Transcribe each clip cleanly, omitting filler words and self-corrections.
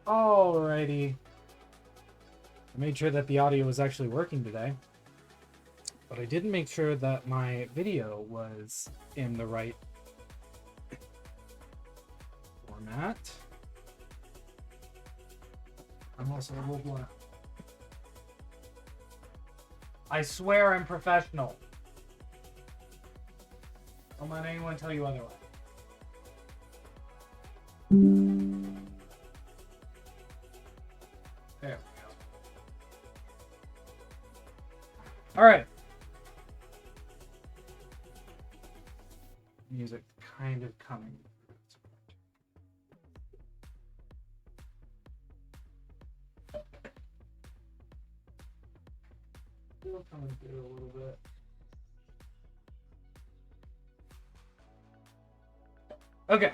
Alrighty. I made sure that the audio was actually working today, but I didn't make sure that my video was in the right format. I'm also a little blunt. I swear I'm professional. Don't let anyone tell you otherwise. There we go. All right. Music kind of coming. Still coming through a little bit. Okay.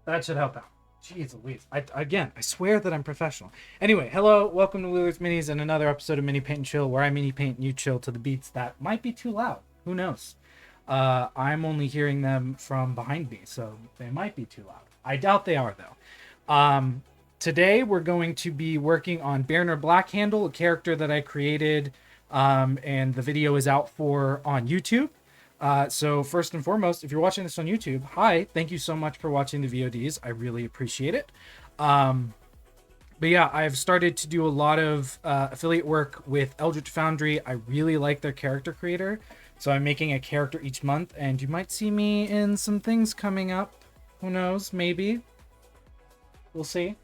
That should help out. Jeez Louise. I swear that I'm professional. Anyway, hello, welcome to Wheelers Minis and another episode of Mini Paint and Chill, where I mini paint and you chill to the beats that might be too loud. Who knows? I'm only hearing them from behind me, so they might be too loud. I doubt they are, though. Today, we're going to be working on Baernar Blackhandle, a character that I created, and the video is out on YouTube. So first and foremost, if you're watching this on YouTube, hi, thank you so much for watching the VODs. I really appreciate it. But yeah, I've started to do a lot of affiliate work with Eldritch Foundry. I really like their character creator. So I'm making a character each month, and you might see me in some things coming up. Who knows? Maybe. We'll see.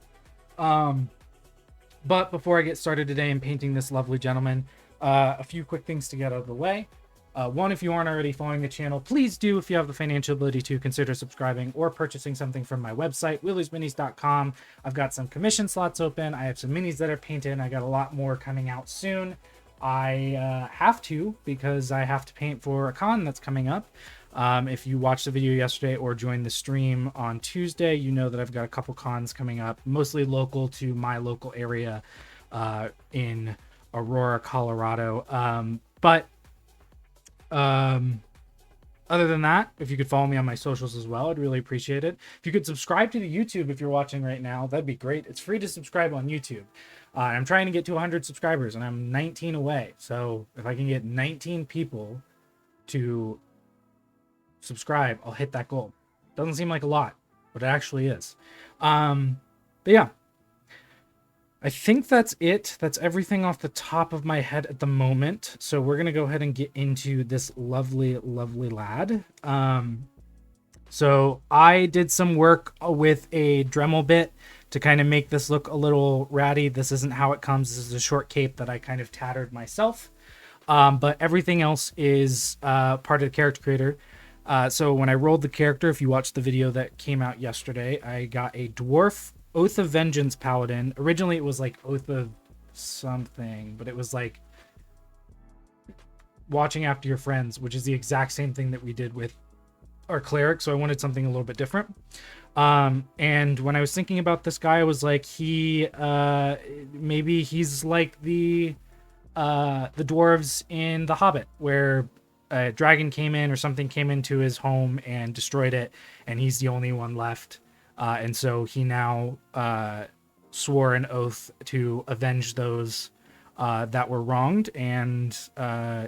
But before I get started today in painting this lovely gentleman, a few quick things to get out of the way. One, if you aren't already following the channel, please do, if you have the financial ability to, consider subscribing or purchasing something from my website, wheelersminis.com. I've got some commission slots open. I have some minis that are painted. I got a lot more coming out soon. I have to, because I have to paint for a con that's coming up. If you watched the video yesterday or joined the stream on Tuesday, you know that I've got a couple cons coming up, mostly local to my local area in Aurora, Colorado. Other than that, if you could follow me on my socials as well, I'd really appreciate it. If you could subscribe to the YouTube if you're watching right now, that'd be great. It's free to subscribe on YouTube. I'm trying to get to 100 subscribers, and I'm 19 away. So if I can get 19 people to subscribe, I'll hit that goal. Doesn't seem like a lot, but it actually is. But yeah. I think that's it. That's everything off the top of my head at the moment. So we're going to go ahead and get into this lovely, lovely lad. So I did some work with a Dremel bit to kind of make this look a little ratty. This isn't how it comes. This is a short cape that I kind of tattered myself. But everything else is part of the character creator. So when I rolled the character, if you watched the video that came out yesterday, I got a dwarf Oath of Vengeance Paladin. Originally it was like Oath of something, but it was like watching after your friends, which is the exact same thing that we did with our cleric. So I wanted something a little bit different. And when I was thinking about this guy, I was like, maybe he's like the dwarves in The Hobbit, where a dragon came in or something came into his home and destroyed it, and he's the only one left. And so he now swore an oath to avenge those that were wronged. And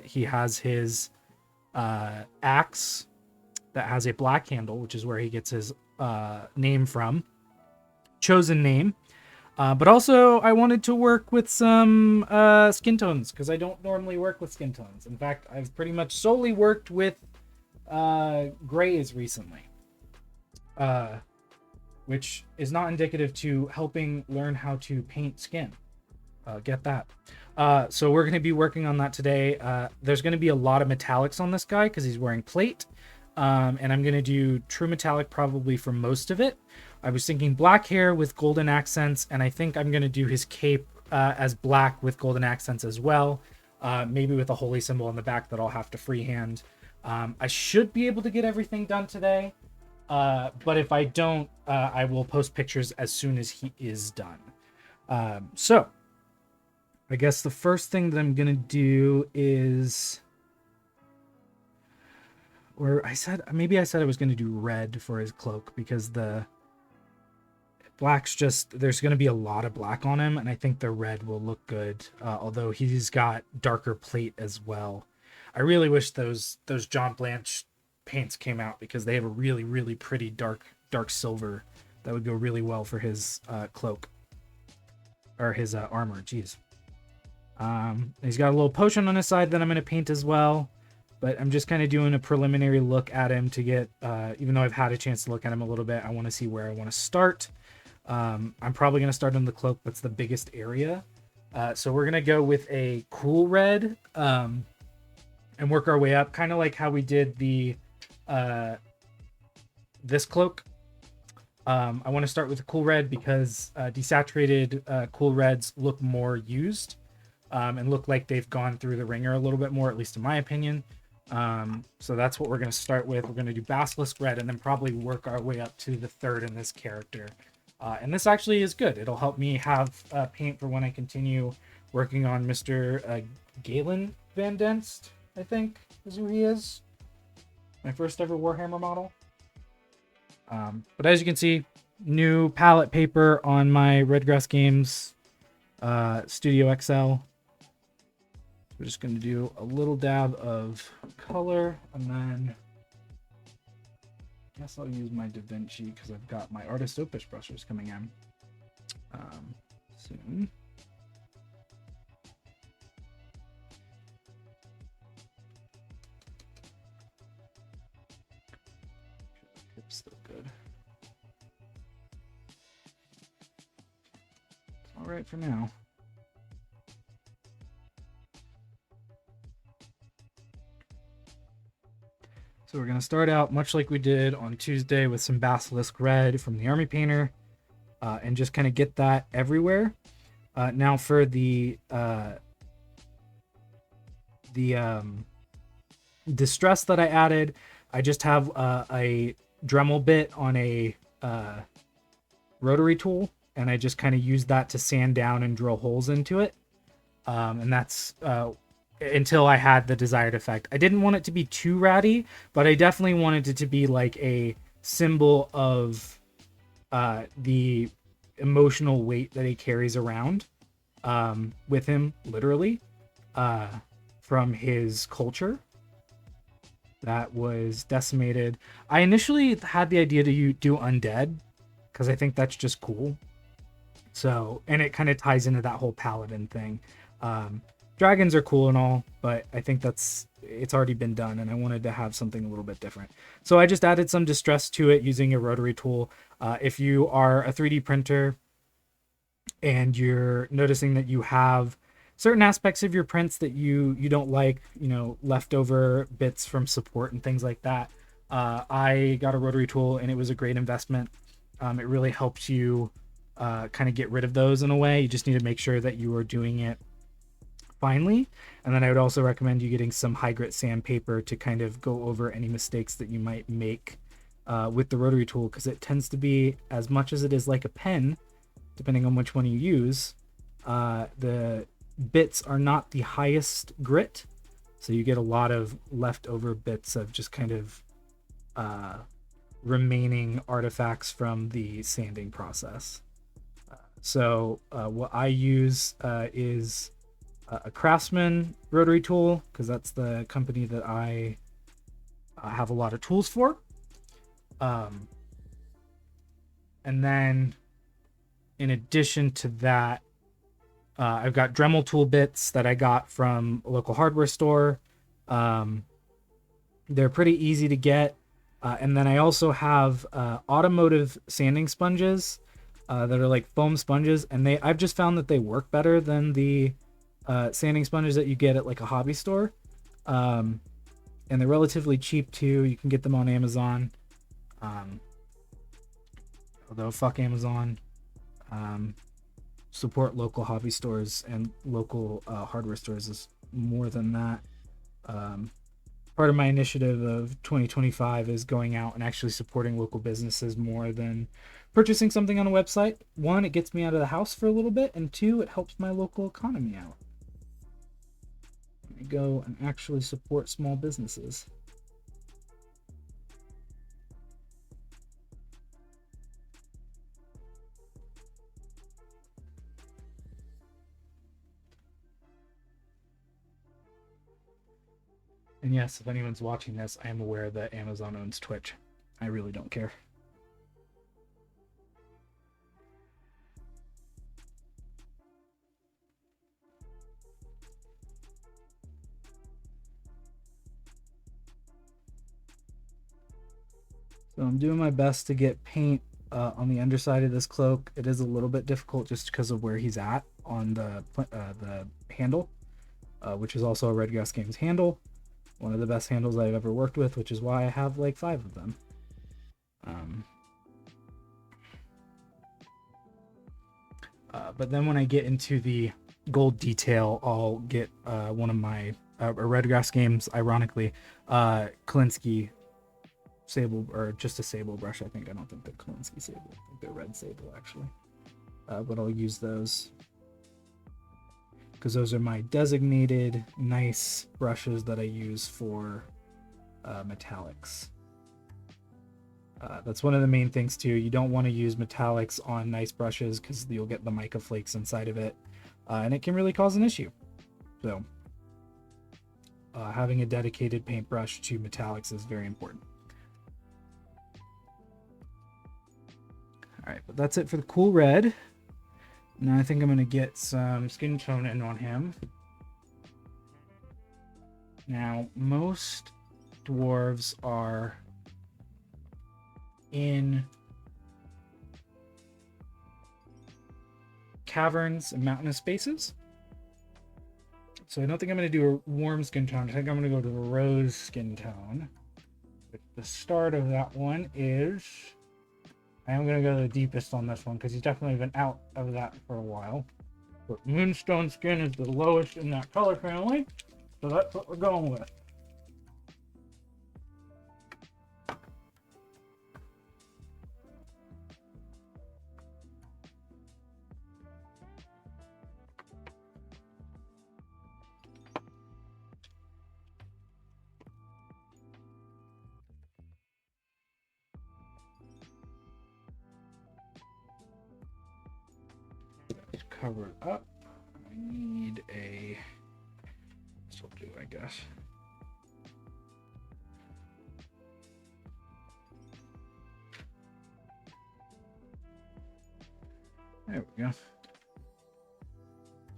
he has his axe that has a black handle, which is where he gets his name from. Chosen name. But also, I wanted to work with some skin tones, because I don't normally work with skin tones. In fact, I've pretty much solely worked with grays recently. Which is not indicative to helping learn how to paint skin. Get that. So we're going to be working on that today. There's going to be a lot of metallics on this guy because he's wearing plate. And I'm going to do true metallic probably for most of it. I was thinking black hair with golden accents, and I think I'm going to do his cape as black with golden accents as well. Maybe with a holy symbol on the back that I'll have to freehand. I should be able to get everything done today. But if I don't, I will post pictures as soon as he is done. So I guess the first thing that I'm going to do is, or maybe I said I was going to do red for his cloak, because Black's just, there's going to be a lot of black on him, and I think the red will look good, although he's got darker plate as well. I really wish those John Blanche paints came out, because they have a really, really pretty dark silver that would go really well for his cloak, or his armor. Jeez. He's got a little potion on his side that I'm going to paint as well, but I'm just kind of doing a preliminary look at him to get, even though I've had a chance to look at him a little bit, I want to see where I want to start. I'm probably going to start on the cloak. That's the biggest area. So we're going to go with a cool red, and work our way up, kind of like how we did the this cloak. I want to start with a cool red because desaturated cool reds look more used, and look like they've gone through the ringer a little bit more, at least in my opinion. So that's what we're going to start with. We're going to do Basilisk red and then probably work our way up to the third in this character. And this actually is good. It'll help me have paint for when I continue working on Mr. Galen Van Denst, I think is who he is. My first ever Warhammer model. But as you can see, new palette paper on my Redgrass Games Studio XL. We're just going to do a little dab of color, and then I guess I'll use my Da Vinci because I've got my Artist Opus brushes coming in soon. It's still good. It's all right for now. So we're going to start out much like we did on Tuesday with some Basilisk Red from the Army Painter, and just kind of get that everywhere. Now for the distress that I added, I just have a Dremel bit on a rotary tool, and I just kind of use that to sand down and drill holes into it. And that's until I had the desired effect. I didn't want it to be too ratty, but I definitely wanted it to be like a symbol of the emotional weight that he carries around with him, literally, from his culture that was decimated. I initially had the idea to do undead because I think that's just cool. So, and it kind of ties into that whole paladin thing. Dragons are cool and all, but I think it's already been done, and I wanted to have something a little bit different. So I just added some distress to it using a rotary tool. If you are a 3D printer and you're noticing that you have certain aspects of your prints that you don't like, leftover bits from support and things like that, I got a rotary tool, and it was a great investment. It really helps you kind of get rid of those in a way. You just need to make sure that you are doing it finely. And then I would also recommend you getting some high grit sandpaper to kind of go over any mistakes that you might make with the rotary tool, because it tends to be, as much as it is like a pen, depending on which one you use, the bits are not the highest grit, so you get a lot of leftover bits of just kind of remaining artifacts from the sanding process. So what I use is a Craftsman rotary tool, because that's the company that I have a lot of tools for. And then in addition to that, I've got Dremel tool bits that I got from a local hardware store. They're pretty easy to get. And then I also have automotive sanding sponges that are like foam sponges, and I've just found that they work better than the sanding sponges that you get at like a hobby store. And they're relatively cheap too. You can get them on Amazon. Although fuck Amazon. Support local hobby stores and local hardware stores is more than that. Part of my initiative of 2025 is going out and actually supporting local businesses more than purchasing something on a website. One, it gets me out of the house for a little bit, and two, it helps my local economy out. Let me go and actually support small businesses. And yes, if anyone's watching this, I am aware that Amazon owns Twitch. I really don't care. So I'm doing my best to get paint on the underside of this cloak. It is a little bit difficult just because of where he's at on the handle, which is also a Red Grass Games handle. One of the best handles I've ever worked with, which is why I have like 5 of them. But then when I get into the gold detail, I'll get one of my Red Grass Games, ironically, Kalinsky sable, or just a sable brush. I don't think they're Kalinsky sable. I think they're red sable actually. But I'll use those because those are my designated nice brushes that I use for metallics. That's one of the main things too. You don't want to use metallics on nice brushes because you'll get the mica flakes inside of it, and it can really cause an issue. So having a dedicated paintbrush to metallics is very important. All right, but that's it for the cool red. Now I think I'm going to get some skin tone in on him. Now, most dwarves are in caverns and mountainous spaces. So I don't think I'm going to do a warm skin tone. I think I'm going to go to a rose skin tone. But the start of that one is... I am going to go to the deepest on this one because he's definitely been out of that for a while. But Moonstone Skin is the lowest in that color family, so that's what we're going with. Cover it up. I need a... This will do, I guess. There we go.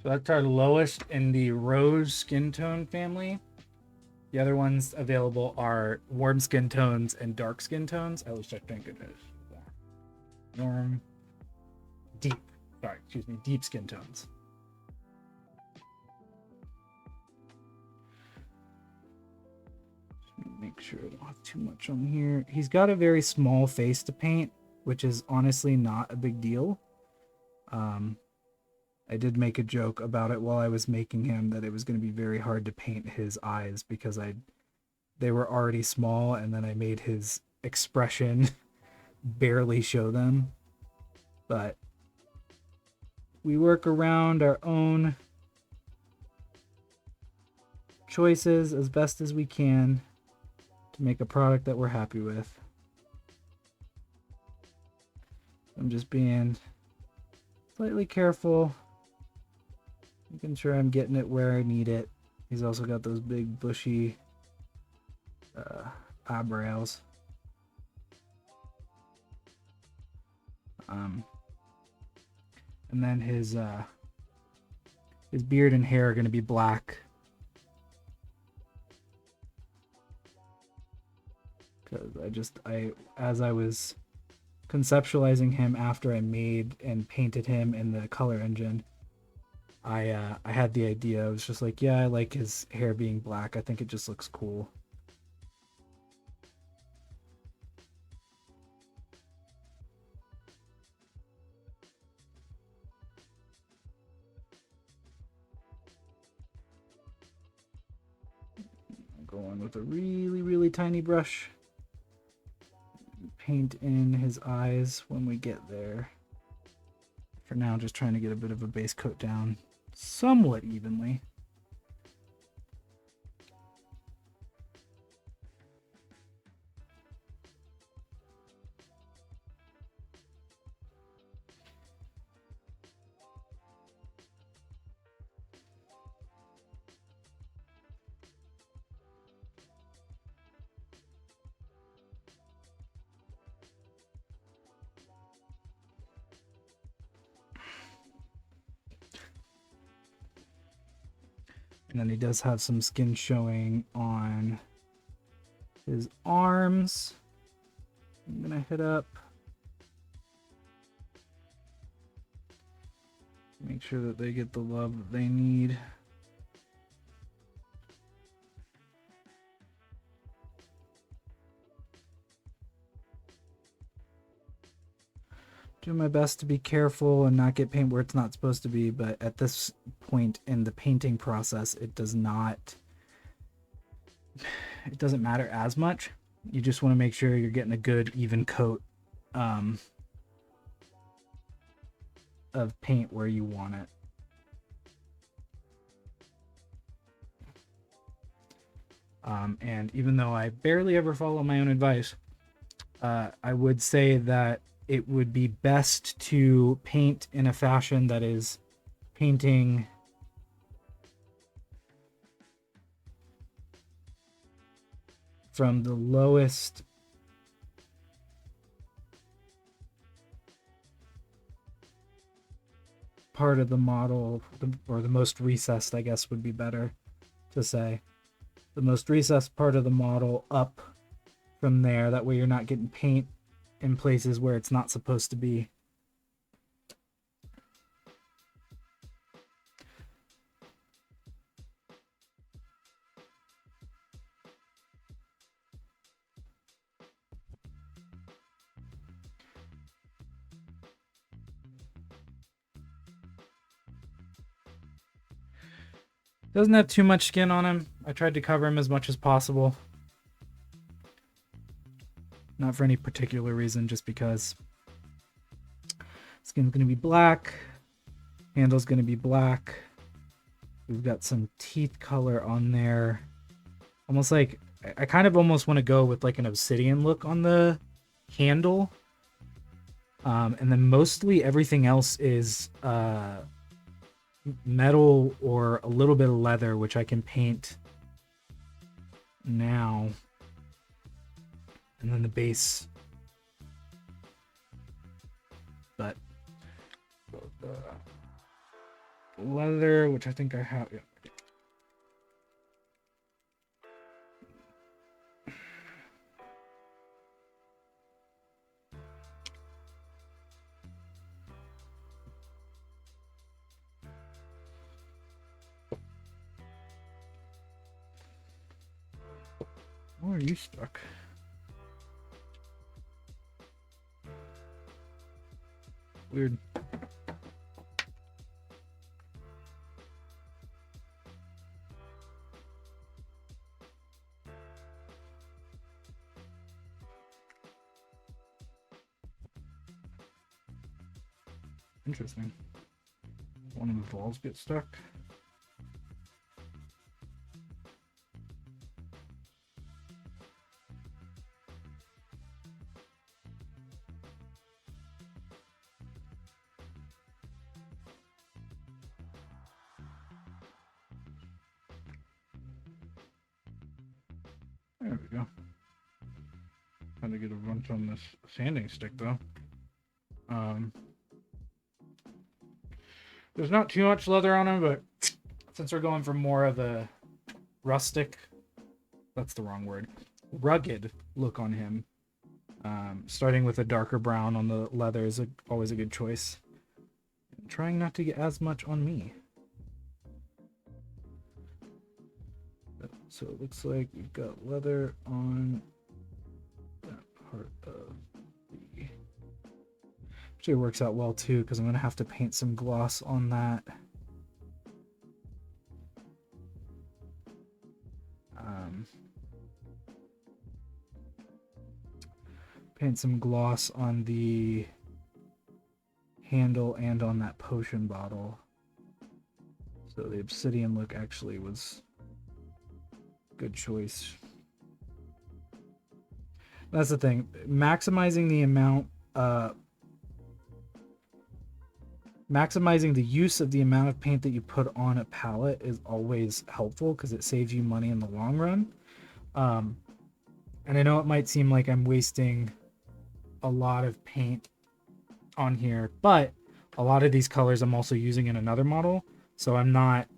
So that's our lowest in the rose skin tone family. The other ones available are warm skin tones and dark skin tones. At least I think it is. Warm, deep. Sorry, excuse me, deep skin tones. Make sure I don't have too much on here. He's got a very small face to paint, which is honestly not a big deal. I did make a joke about it while I was making him that it was going to be very hard to paint his eyes because they were already small, and then I made his expression barely show them. But we work around our own choices as best as we can to make a product that we're happy with. I'm just being slightly careful, making sure I'm getting it where I need it. He's also got those big bushy eyebrows. And then his beard and hair are going to be black. Because as I was conceptualizing him after I made and painted him in the color engine, I had the idea. I was just like, yeah, I like his hair being black. I think it just looks cool. I'm going with a really, really tiny brush. Paint in his eyes when we get there. For now, just trying to get a bit of a base coat down somewhat evenly. And then he does have some skin showing on his arms. I'm gonna hit up. Make sure that they get the love that they need. Doing my best to be careful and not get paint where it's not supposed to be, but at this point in the painting process, it doesn't matter as much. You just want to make sure you're getting a good even coat of paint where you want it. And even though I barely ever follow my own advice, I would say that it would be best to paint in a fashion that is painting from the lowest part of the model, or the most recessed, I guess would be better to say. The most recessed part of the model up from there. That way you're not getting paint in places where it's not supposed to be. Doesn't have too much skin on him. I tried to cover him as much as possible. Not for any particular reason, just because. Skin's going to be black. Handle's going to be black. We've got some teeth color on there. Almost like, I kind of almost want to go with like an obsidian look on the handle. And then mostly everything else is metal or a little bit of leather, which I can paint now. And then the base. But leather, which I think I have. Yeah. Where are you stuck? Weird. Interesting. One of the balls gets stuck. There we go. Had to get a bunch on this sanding stick though. There's not too much leather on him, but since we're going for more of a rustic, that's the wrong word, rugged look on him, starting with a darker brown on the leather is always a good choice. I'm trying not to get as much on me. So it looks like we've got leather on that part of the... Actually, it works out well too, because I'm going to have to paint some gloss on that. Paint some gloss on the handle and on that potion bottle. So the obsidian look actually was good choice. That's the thing. Maximizing the amount, maximizing the use of the amount of paint that you put on a palette is always helpful because it saves you money in the long run. And I know it might seem like I'm wasting a lot of paint on here, but a lot of these colors I'm also using in another model, so I'm not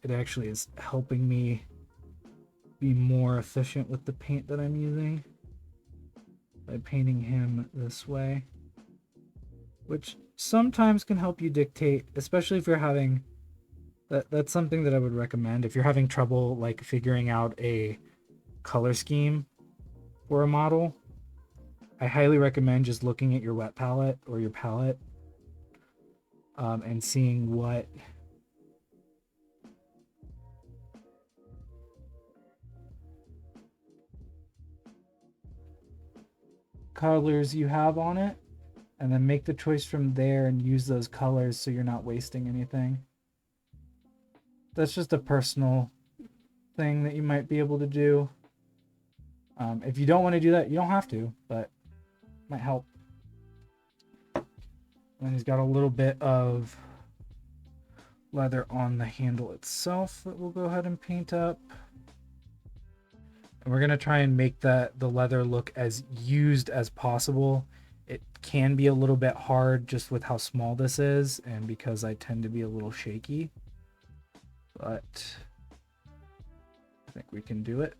it actually is helping me be more efficient with the paint that I'm using by painting him this way, which sometimes can help you dictate, especially if you're having that's something that I would recommend if you're having trouble like figuring out a color scheme for a model. I highly recommend just looking at your wet palette or your palette and seeing what colors you have on it, and then make the choice from there and use those colors so you're not wasting anything. That's just a personal thing that you might be able to do. If you don't want to do that, you don't have to, but it might help. And he's got a little bit of leather on the handle itself that we'll go ahead and paint up. And we're going to try and make the leather look as used as possible. It can be a little bit hard just with how small this is and because I tend to be a little shaky. But I think we can do it.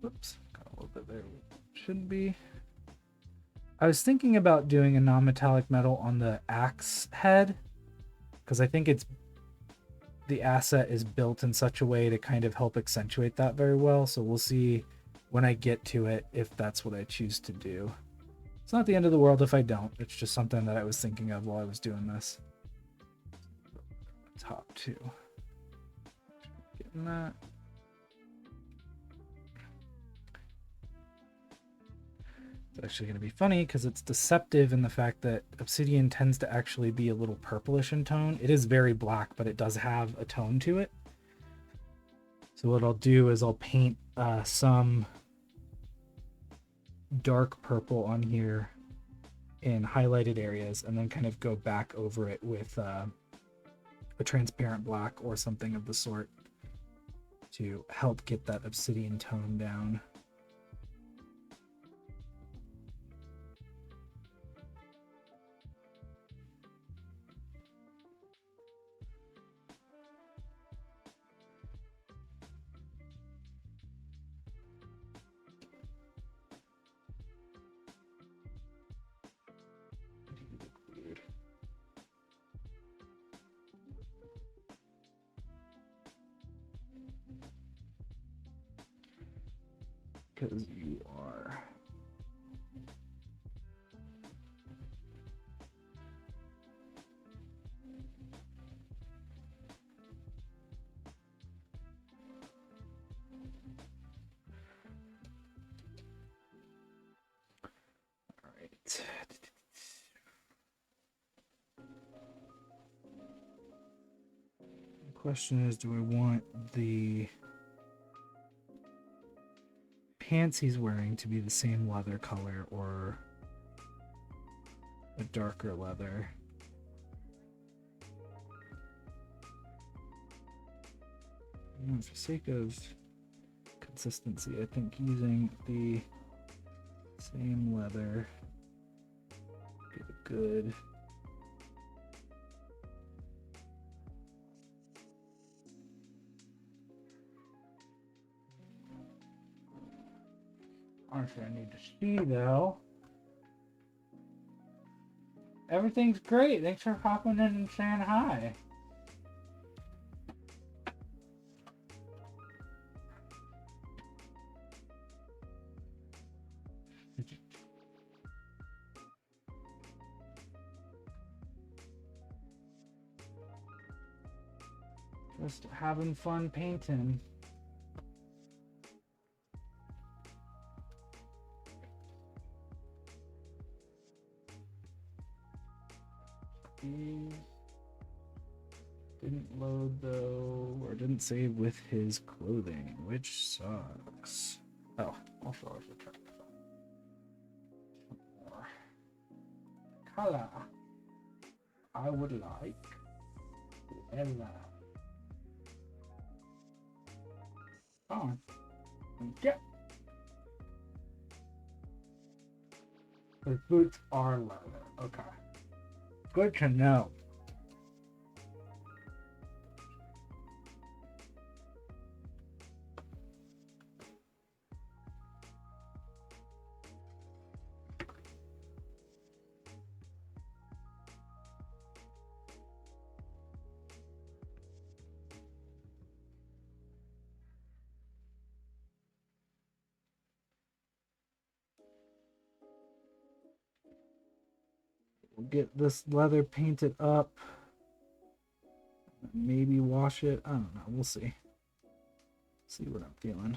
Whoops, got a little bit there. Shouldn't be. I was thinking about doing a non-metallic metal on the axe head because I think the asset is built in such a way to kind of help accentuate that very well. So we'll see when I get to it if that's what I choose to do. It's not the end of the world if I don't. It's just something that I was thinking of while I was doing this. Top two. Getting that. It's actually going to be funny because it's deceptive in the fact that obsidian tends to actually be a little purplish in tone. It is very black, but it does have a tone to it. So what I'll do is I'll paint some dark purple on here in highlighted areas and then kind of go back over it with a transparent black or something of the sort to help get that obsidian tone down. Because you are all right. The question is, do I want the pants he's wearing to be the same leather color or a darker leather? For the sake of consistency, I think using the same leather get a good honestly, I need to see though. Everything's great. Thanks for popping in and saying hi. Just having fun painting. He didn't load though, or didn't save with his clothing, which sucks. Oh, I'll show us the track. Color. I would like Ella. Oh, yeah. The boots are leather. Okay. Good to know. We'll get this leather painted up. Maybe wash it. I don't know. We'll see. See what I'm feeling.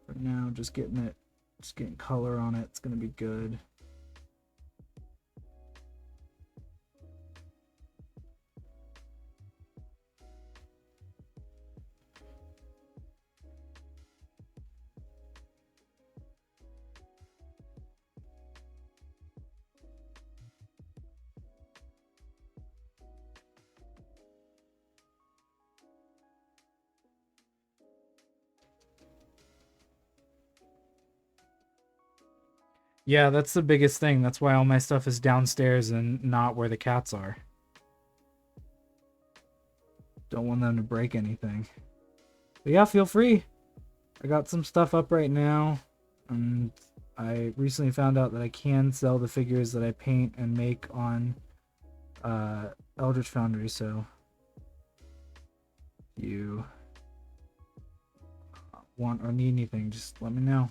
For now, just getting color on it. It's gonna be good. Yeah, that's the biggest thing. That's why all my stuff is downstairs and not where the cats are. Don't want them to break anything. But yeah, feel free. I got some stuff up right now. And I recently found out that I can sell the figures that I paint and make on Eldritch Foundry, so if you want or need anything, just let me know.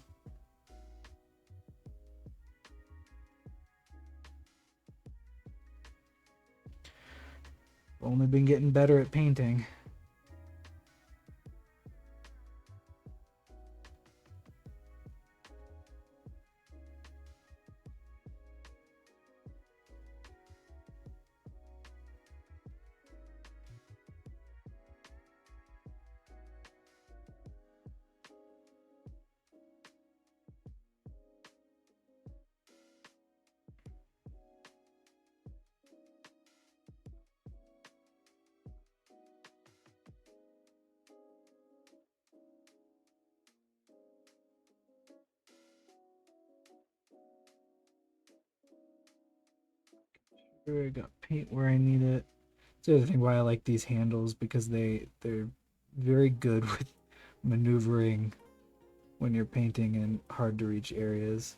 Only been getting better at painting. I got paint where I need it. It's the other thing why I like these handles, because they're very good with maneuvering when you're painting in hard to reach areas.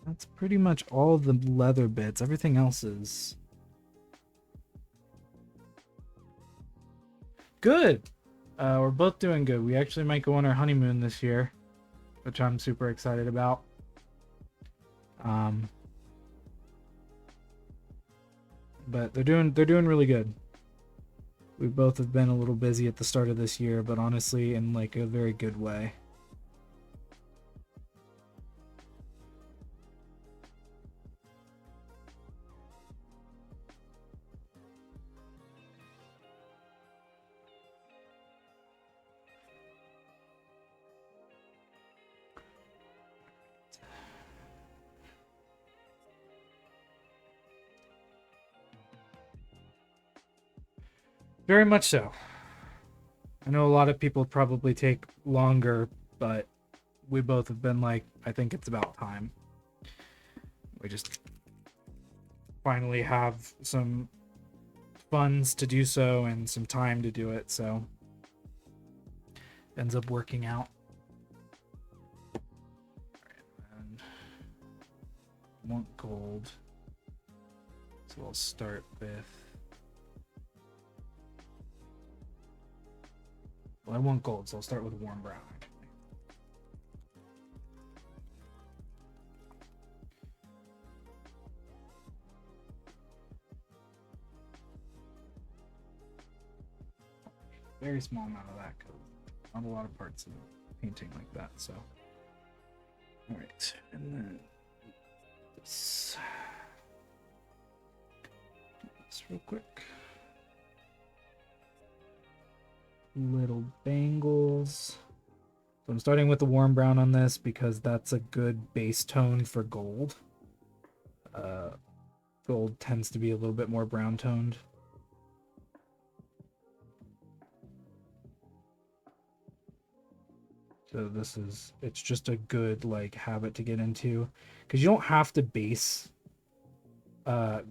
That's pretty much all the leather bits. Everything else is good. We're both doing good. We actually might go on our honeymoon this year, which I'm super excited about. But they're doing really good. We both have been a little busy at the start of this year, but honestly in like a very good way. Very much so. I know a lot of people probably take longer, but we both have been like, I think it's about time. We just finally have some funds to do so and some time to do it, so ends up working out. And I want gold, so I'll start with, well, I want gold, so I'll start with warm brown. Very small amount of that, because not a lot of parts of painting like that, so. Alright, and then this real quick. little bangles. So I'm starting with the warm brown on this because that's a good base tone for gold. Gold tends to be a little bit more brown toned. So it's just a good like habit to get into, because you don't have to base a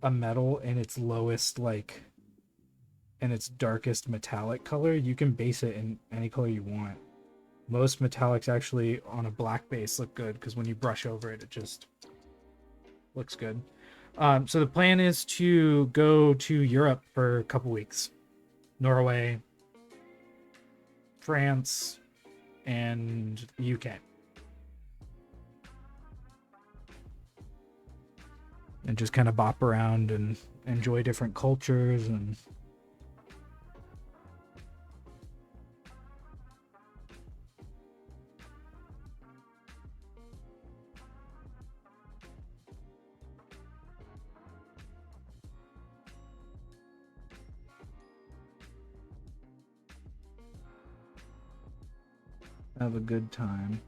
metal in its lowest like in its darkest metallic color. You can base it in any color you want. Most metallics actually on a black base look good because when you brush over it, it just looks good. So the plan is to go to Europe for a couple weeks. Norway, France, and the UK. And just kind of bop around and enjoy different cultures and have a good time.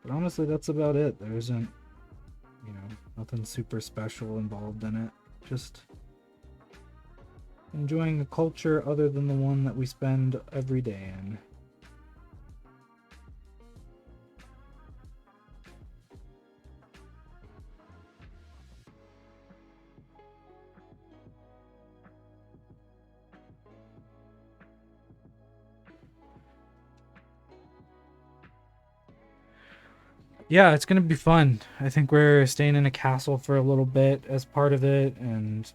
But honestly, that's about it. There isn't, nothing super special involved in it. Just enjoying a culture other than the one that we spend every day in. Yeah, it's gonna be fun. I think we're staying in a castle for a little bit as part of it, and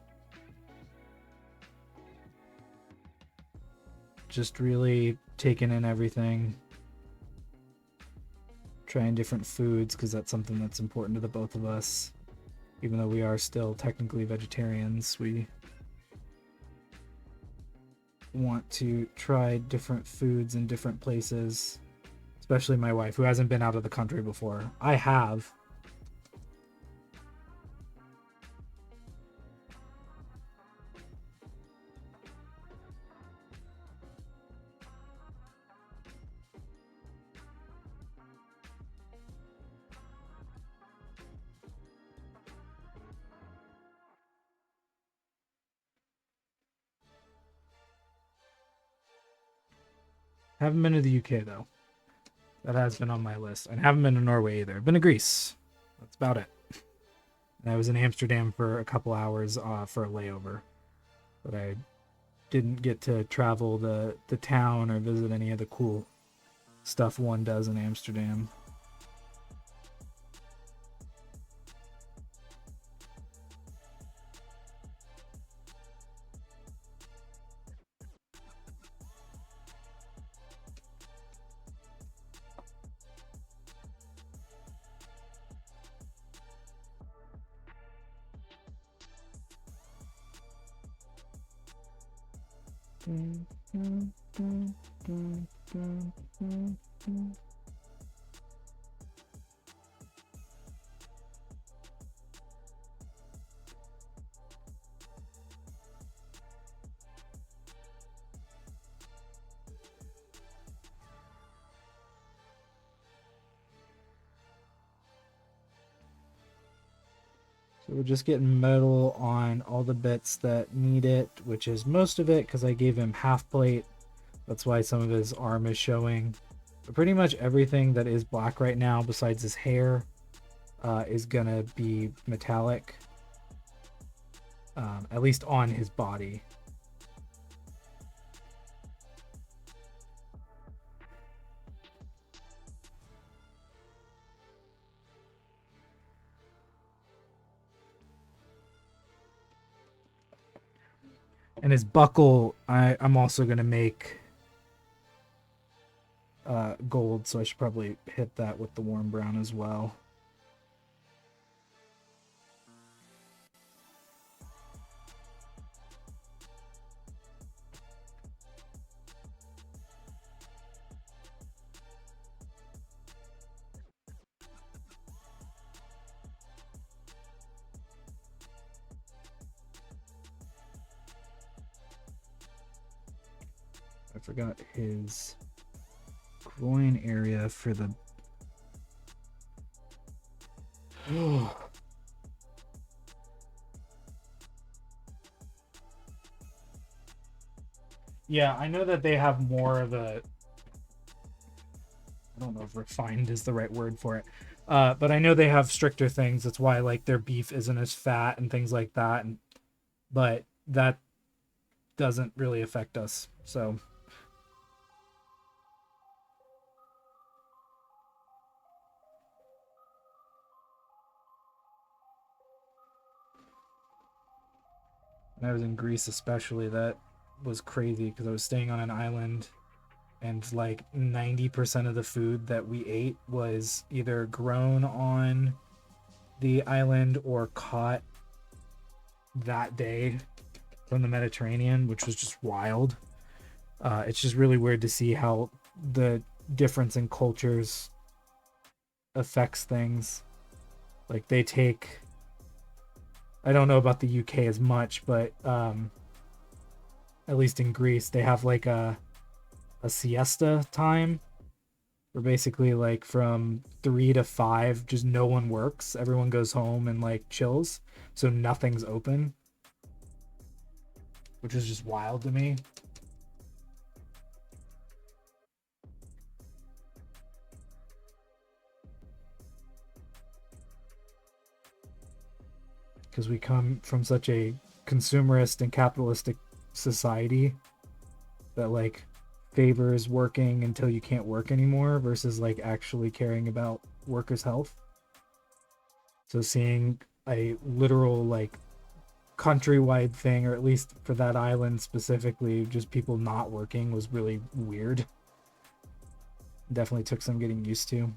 just really taking in everything. Trying different foods, because that's something that's important to the both of us. Even though we are still technically vegetarians, we want to try different foods in different places. Especially my wife, who hasn't been out of the country before. I have. Haven't been to the UK though. That has been on my list. I haven't been to Norway either. I've been to Greece. That's about it. And I was in Amsterdam for a couple hours for a layover. But I didn't get to travel the town or visit any of the cool stuff one does in Amsterdam. So we're just getting metal on all the bits that need it, which is most of it because I gave him half plate. That's why some of his arm is showing. But pretty much everything that is black right now, besides his hair, is gonna be metallic. At least on his body. And his buckle, I'm also gonna make gold, so I should probably hit that with the warm brown as well. I forgot his groin area for the. Yeah, I know that they have more of a. I don't know if refined is the right word for it, but I know they have stricter things. That's why like their beef isn't as fat and things like that. And but that doesn't really affect us. So. When I was in Greece, especially, that was crazy because I was staying on an island and like 90% of the food that we ate was either grown on the island or caught that day from the Mediterranean, which was just wild. It's just really weird to see how the difference in cultures affects things. Like they take, I don't know about the UK as much, but at least in Greece, they have like a siesta time where basically like from 3 to 5, just no one works. Everyone goes home and like chills. So nothing's open, which is just wild to me. Because we come from such a consumerist and capitalistic society that like favors working until you can't work anymore versus like actually caring about workers' health. So seeing a literal like countrywide thing, or at least for that island specifically, just people not working was really weird. Definitely took some getting used to.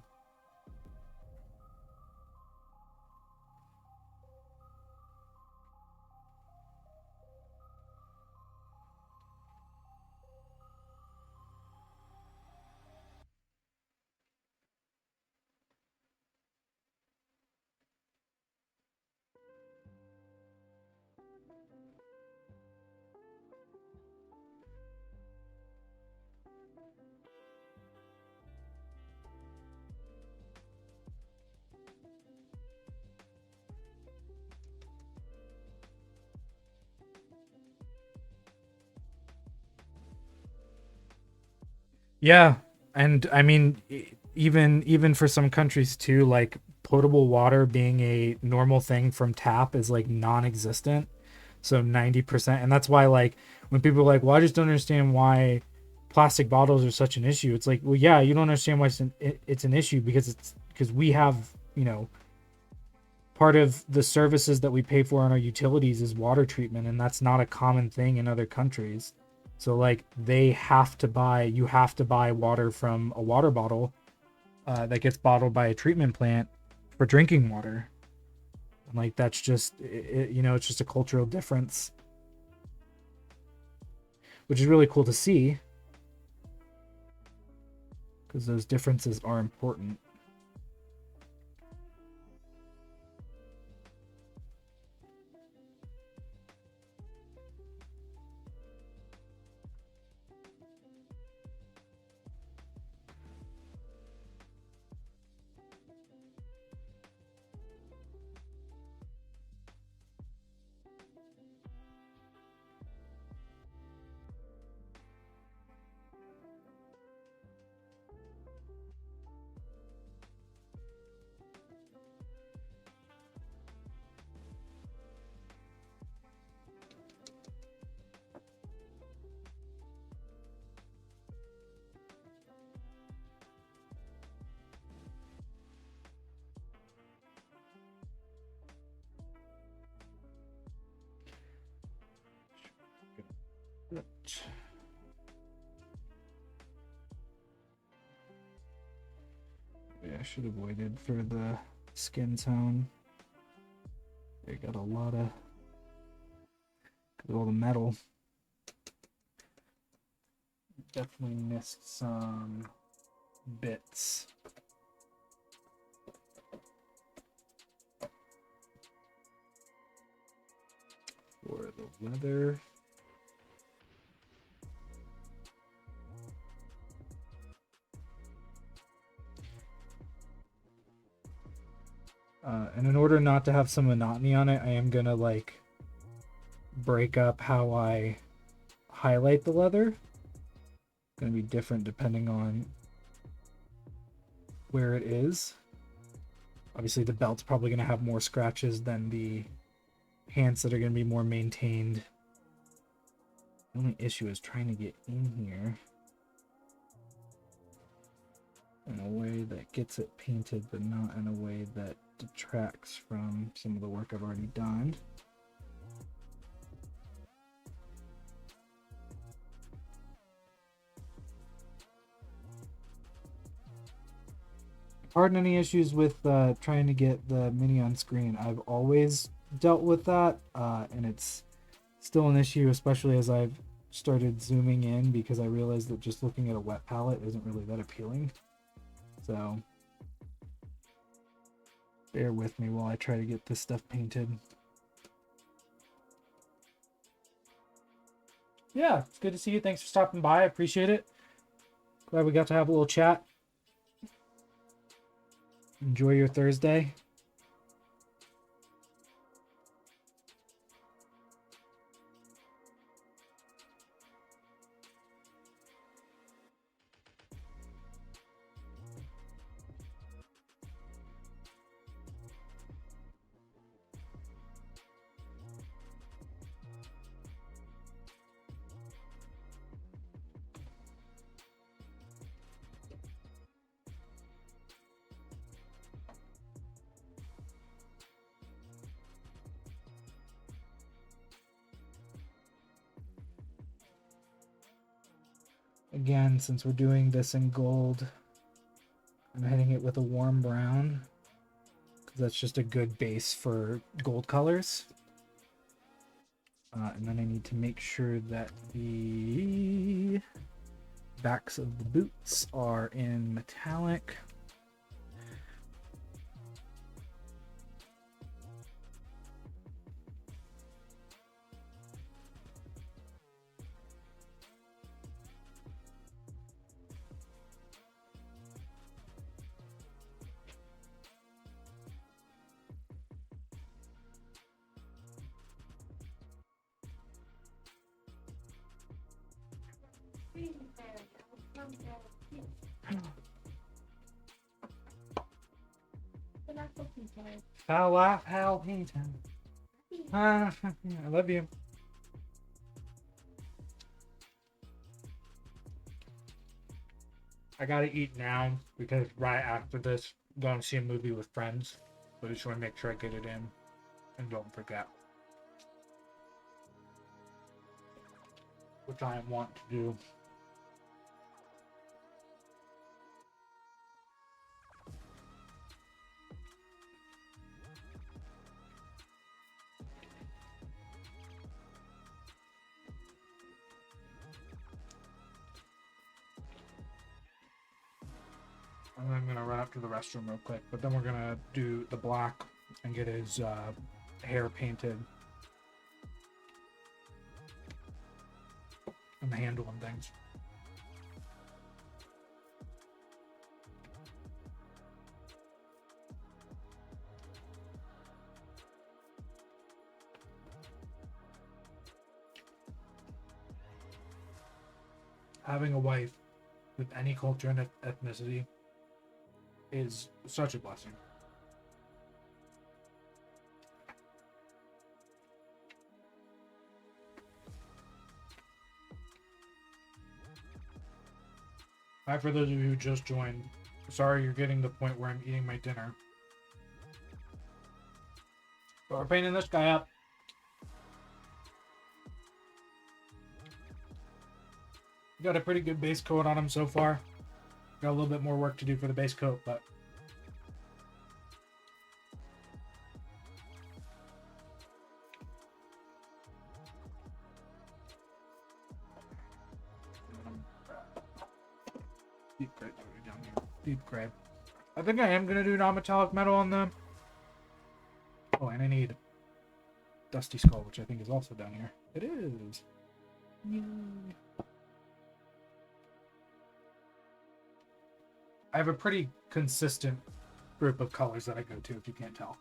Yeah, and I mean, even for some countries too, like potable water being a normal thing from tap is like non-existent. So 90%, and that's why like when people are like, "Well, I just don't understand why plastic bottles are such an issue." It's like, well, yeah, you don't understand why it's an issue because we have, you know, part of the services that we pay for on our utilities is water treatment, and that's not a common thing in other countries. So like you have to buy water from a water bottle that gets bottled by a treatment plant for drinking water. And like that's just you know, it's just a cultural difference, which is really cool to see because those differences are important. Yeah, I should have waited for the skin tone. They got a lot of all the metal. Definitely missed some bits. For the leather. And in order not to have some monotony on it, I am gonna like break up how I highlight the leather. It's gonna be different depending on where it is. Obviously the belt's probably gonna have more scratches than the pants that are gonna be more maintained. The only issue is trying to get in here in a way that gets it painted, but not in a way that detracts from some of the work I've already done. Pardon any issues with trying to get the mini on screen. I've always dealt with that, and it's still an issue, especially as I've started zooming in, because I realized that just looking at a wet palette isn't really that appealing. So bear with me while I try to get this stuff painted. Yeah, it's good to see you. Thanks for stopping by. I appreciate it. Glad we got to have a little chat. Enjoy your Thursday. Again, since we're doing this in gold, I'm hitting it with a warm brown, because that's just a good base for gold colors. And then I need to make sure that the backs of the boots are in metallic. Palpatine. I love you. I gotta eat now because right after this, I'm going to see a movie with friends. So I just want to make sure I get it in and don't forget. Which I want to do. And I'm gonna run up to the restroom real quick, but then we're gonna do the black and get his hair painted and the handle and things. Having a wife with any culture and ethnicity is such a blessing. Hi, for those of you who just joined. Sorry you're getting to the point where I'm eating my dinner. But we're painting this guy up. Got a pretty good base coat on him so far. Got a little bit more work to do for the base coat, but deep gray down here. Deep gray. I think I am gonna do non-metallic metal on them. Oh, and I need Dusty Skull, which I think is also down here. It is. Yay. I have a pretty consistent group of colors that I go to, if you can't tell.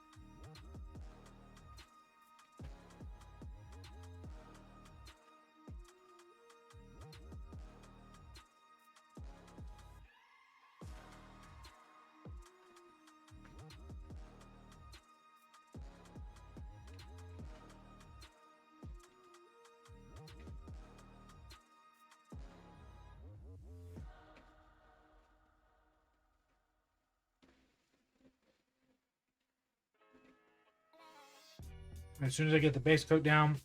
As soon as I get the base coat down,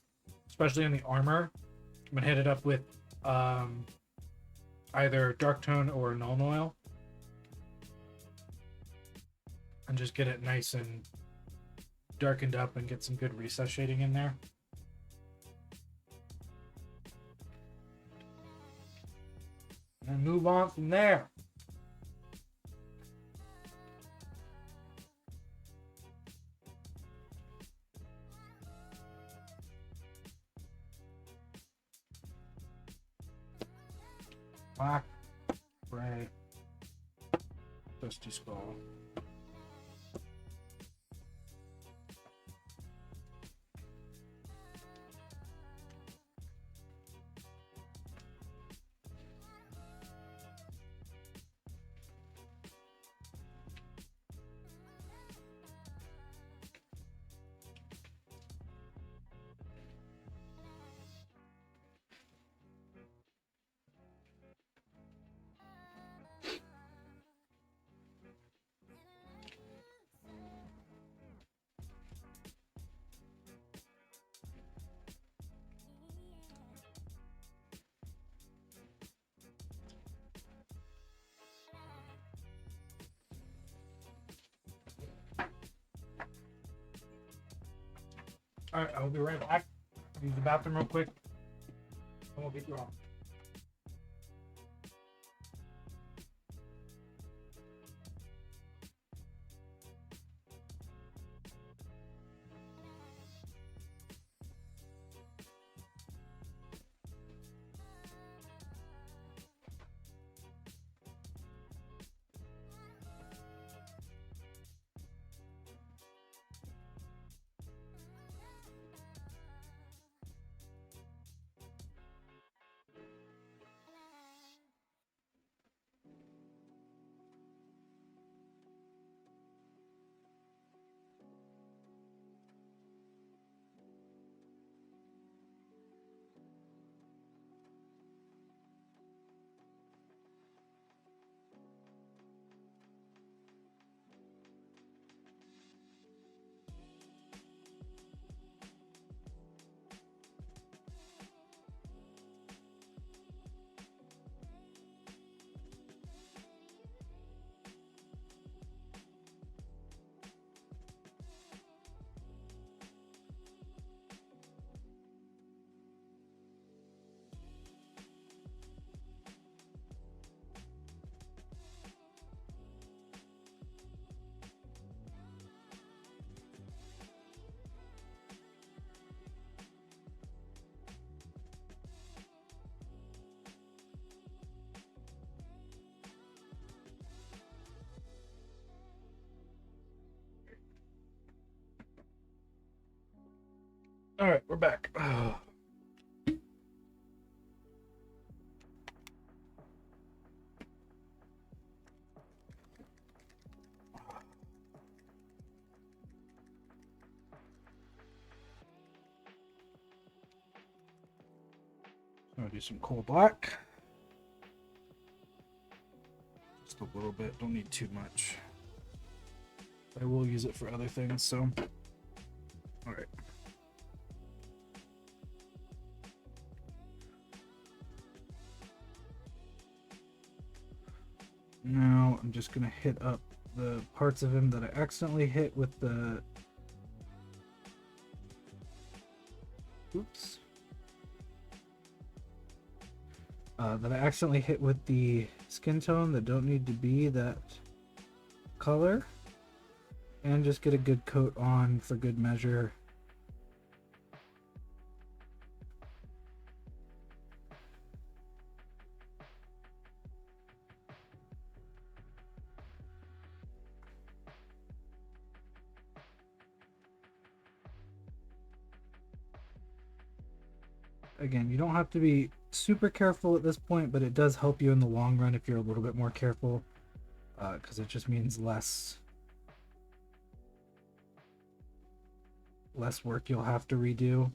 especially on the armor, I'm gonna hit it up with either dark tone or Nuln Oil, and just get it nice and darkened up and get some good recess shading in there. And move on from there. Black, gray, dusty skull. All right, I will be right back. Use the bathroom real quick, and we'll get you on. All right, we're back. I'm gonna do some coal black. Just a little bit, don't need too much. I will use it for other things, so. All right. Now I'm just gonna hit up the parts of him that I accidentally hit with the that I accidentally hit with the skin tone that don't need to be that color, and just get a good coat on for good measure. again, you don't have to be super careful at this point, but it does help you in the long run if you're a little bit more careful, because it just means less work you'll have to redo.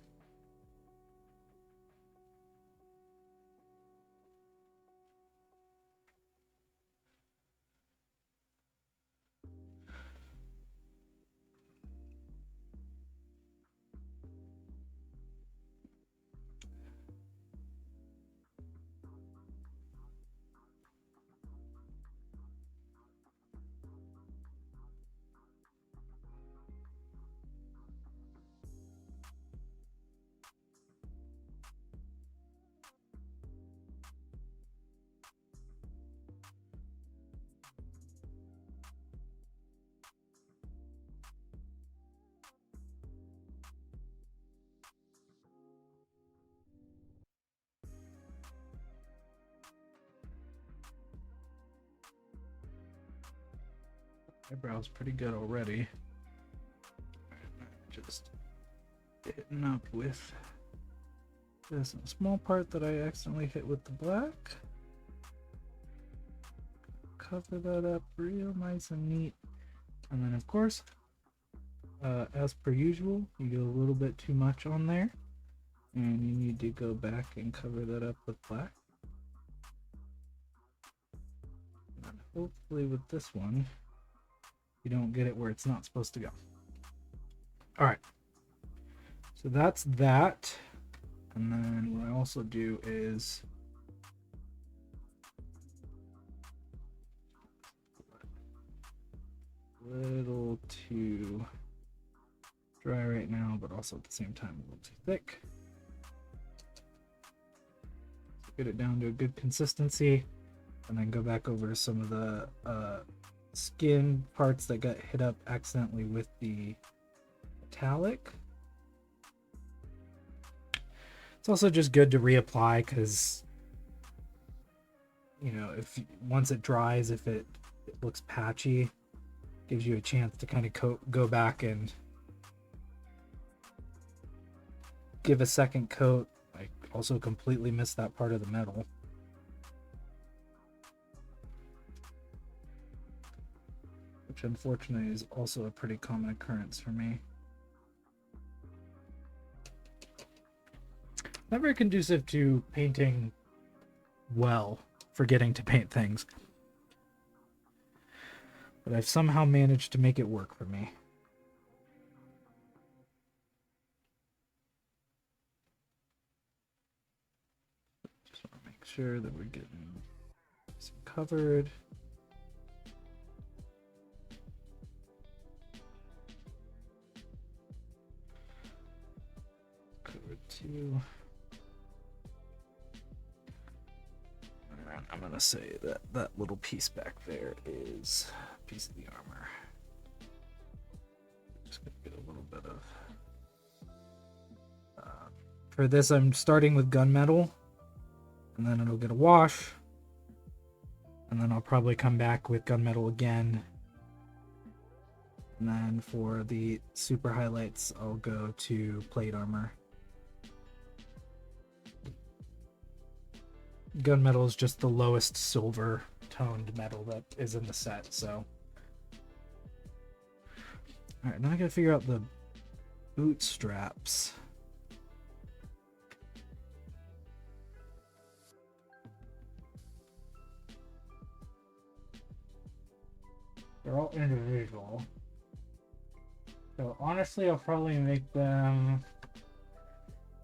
Eyebrow's pretty good already. Just hitting up with this small part that I accidentally hit with the black. Cover that up real nice and neat. And then of course, as per usual, you get a little bit too much on there. And you need to go back and cover that up with black. And hopefully with this one, you don't get it where it's not supposed to go. All right, so that's that. And then what I also do is a little too dry right now, but also at the same time a little too thick. So get it down to a good consistency, and then go back over to some of the skin parts that got hit up accidentally with the metallic. It's also just good to reapply because, you know, if once it dries, if it looks patchy, gives you a chance to kind of go back and give a second coat. I also completely missed that part of the metal. Which unfortunately is also a pretty common occurrence for me. Not very conducive to painting well, forgetting to paint things. But I've somehow managed to make it work for me. Just want to make sure that we're getting some covered. Covered too. I'm gonna say that that little piece back there is a piece of the armor. Just gonna get a little bit of. For this, I'm starting with gunmetal, and then it'll get a wash, and then I'll probably come back with gunmetal again. And then for the super highlights, I'll go to plate armor. Gunmetal is just the lowest silver toned metal that is in the set, so. Alright, now I gotta figure out the boot straps. They're all individual. So honestly, I'll probably make them.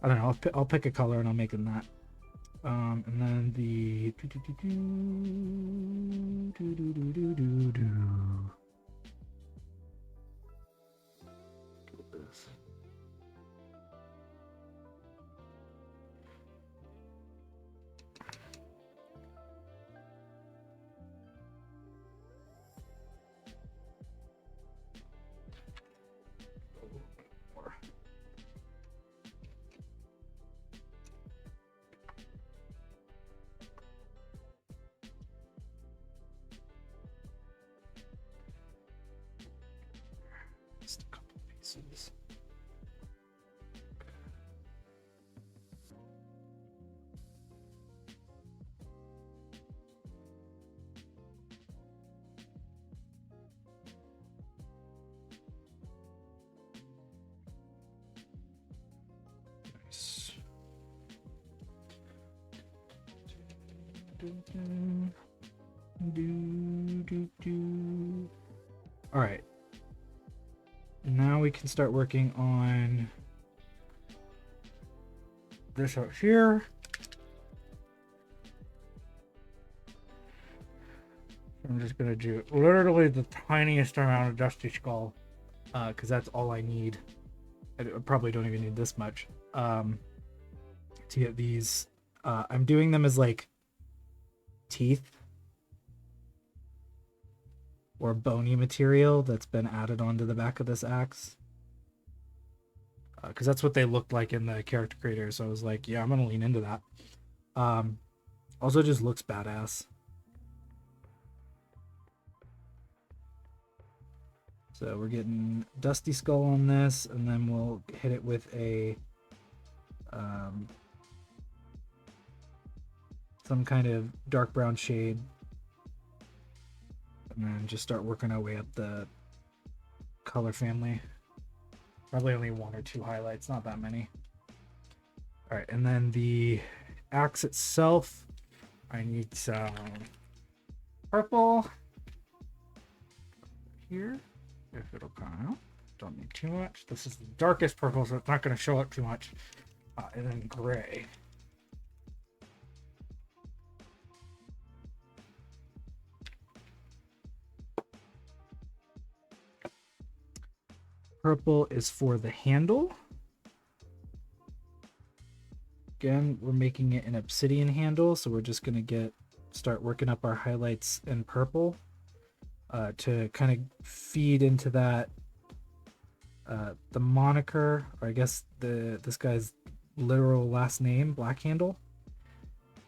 I don't know. I'll pick a color and I'll make them that. And then the. This. All right. Now we can start working on this out here. I'm just gonna do literally the tiniest amount of Dusty Skull, because that's all I need. I probably don't even need this much to get these. I'm doing them as like teeth or bony material that's been added onto the back of this axe, because that's what they looked like in the character creator. So I was like, yeah, I'm gonna lean into that. Also just looks badass. So we're getting Dusty Skull on this, and then we'll hit it with a some kind of dark brown shade, and then just start working our way up the color family. Probably only 1 or 2 highlights, not that many. All right, and then the axe itself, I need some purple here, if it'll come out. Don't need too much. This is the darkest purple, so it's not going to show up too much. And then gray. Purple is for the handle. Again, we're making it an obsidian handle, so we're just going to start working up our highlights in purple to kind of feed into that the moniker, or I guess this guy's literal last name, Blackhandle.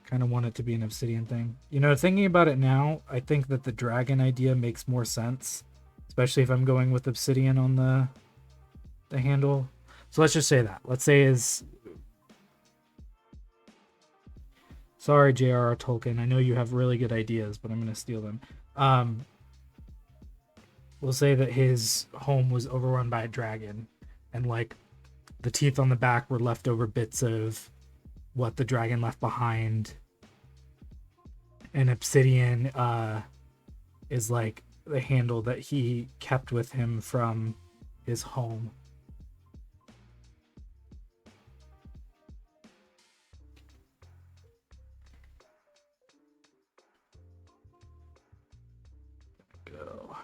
Kind of want it to be an obsidian thing. You know, thinking about it now, I think that the dragon idea makes more sense, especially if I'm going with obsidian on the handle. So let's just say that. Let's say is... Sorry, J.R.R. Tolkien. I know you have really good ideas, but I'm going to steal them. We'll say that his home was overrun by a dragon, and like the teeth on the back were leftover bits of what the dragon left behind. And obsidian is like the handle that he kept with him from his home. Go.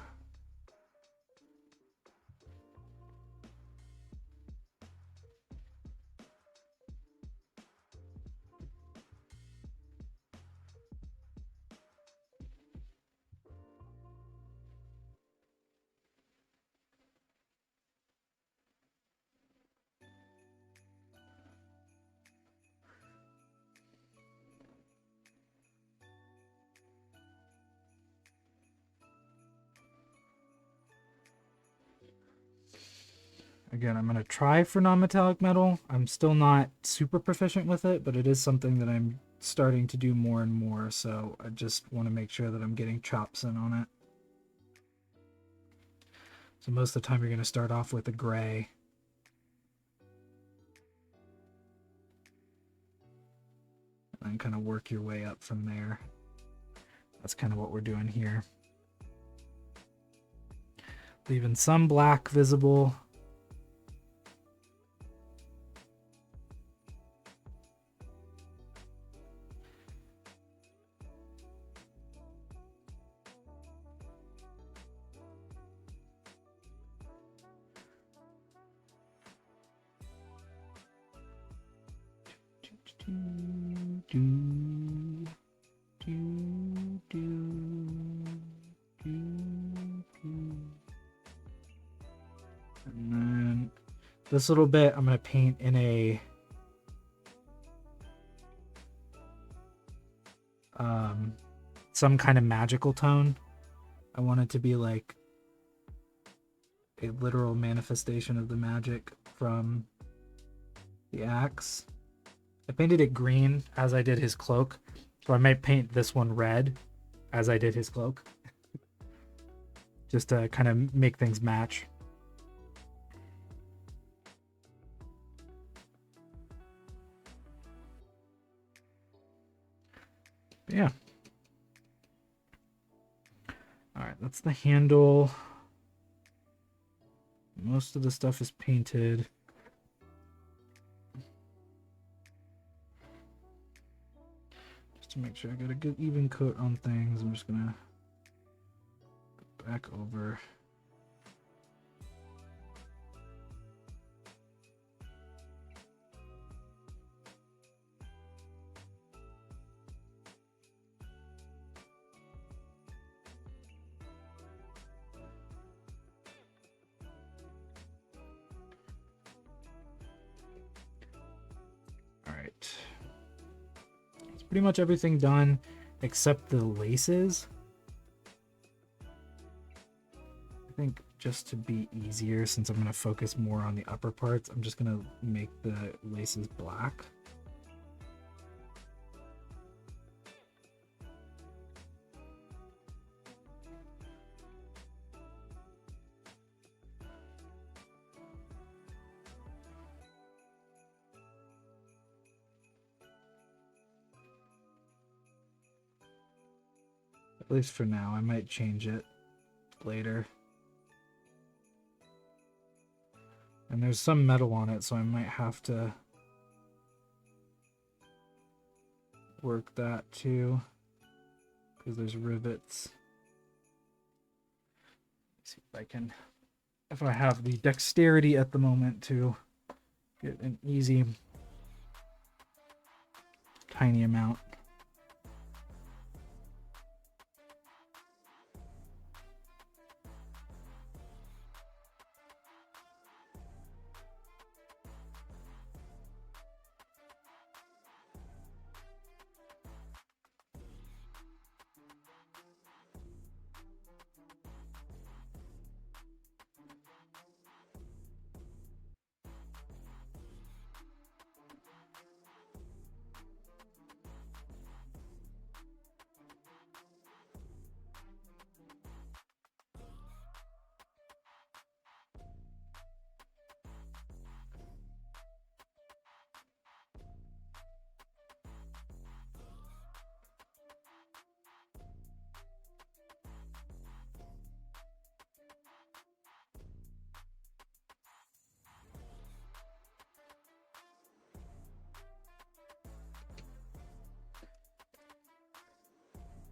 Again, I'm going to try for non-metallic metal. I'm still not super proficient with it, but it is something that I'm starting to do more and more, so I just want to make sure that I'm getting chops in on it. So most of the time you're going to start off with a gray. And then kind of work your way up from there. That's kind of what we're doing here. Leaving some black visible. And then this little bit I'm going to paint in a some kind of magical tone. I want it to be like a literal manifestation of the magic from the axe. I painted it green as I did his cloak, so I might paint this one red as I did his cloak, just to kind of make things match. But yeah. All right, that's the handle. Most of the stuff is painted. Just to make sure I got a good even coat on things, I'm just gonna go back over. It's pretty much everything done except the laces. I think just to be easier, since I'm going to focus more on the upper parts, I'm just going to make the laces black. At least for now. I might change it later. And there's some metal on it, so I might have to work that too, because there's rivets. Let's see if I can, if I have the dexterity at the moment to get an easy tiny amount.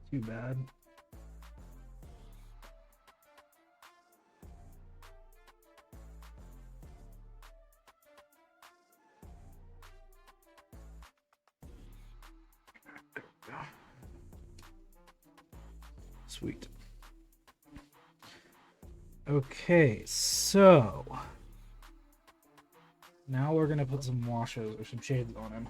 Too bad. Sweet. Okay, so now we're gonna put some washes or some shades on him.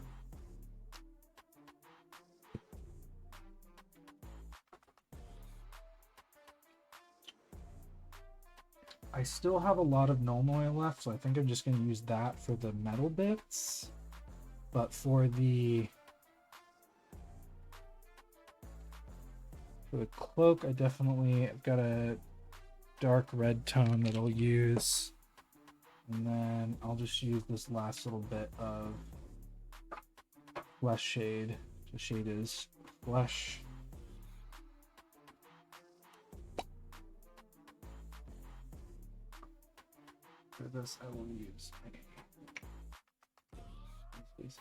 I still have a lot of gnome oil left, so I think I'm just going to use that for the metal bits. But for the cloak, I definitely got a dark red tone that I'll use. And then I'll just use this last little bit of flesh shade to shade his flesh. For this, I will use please.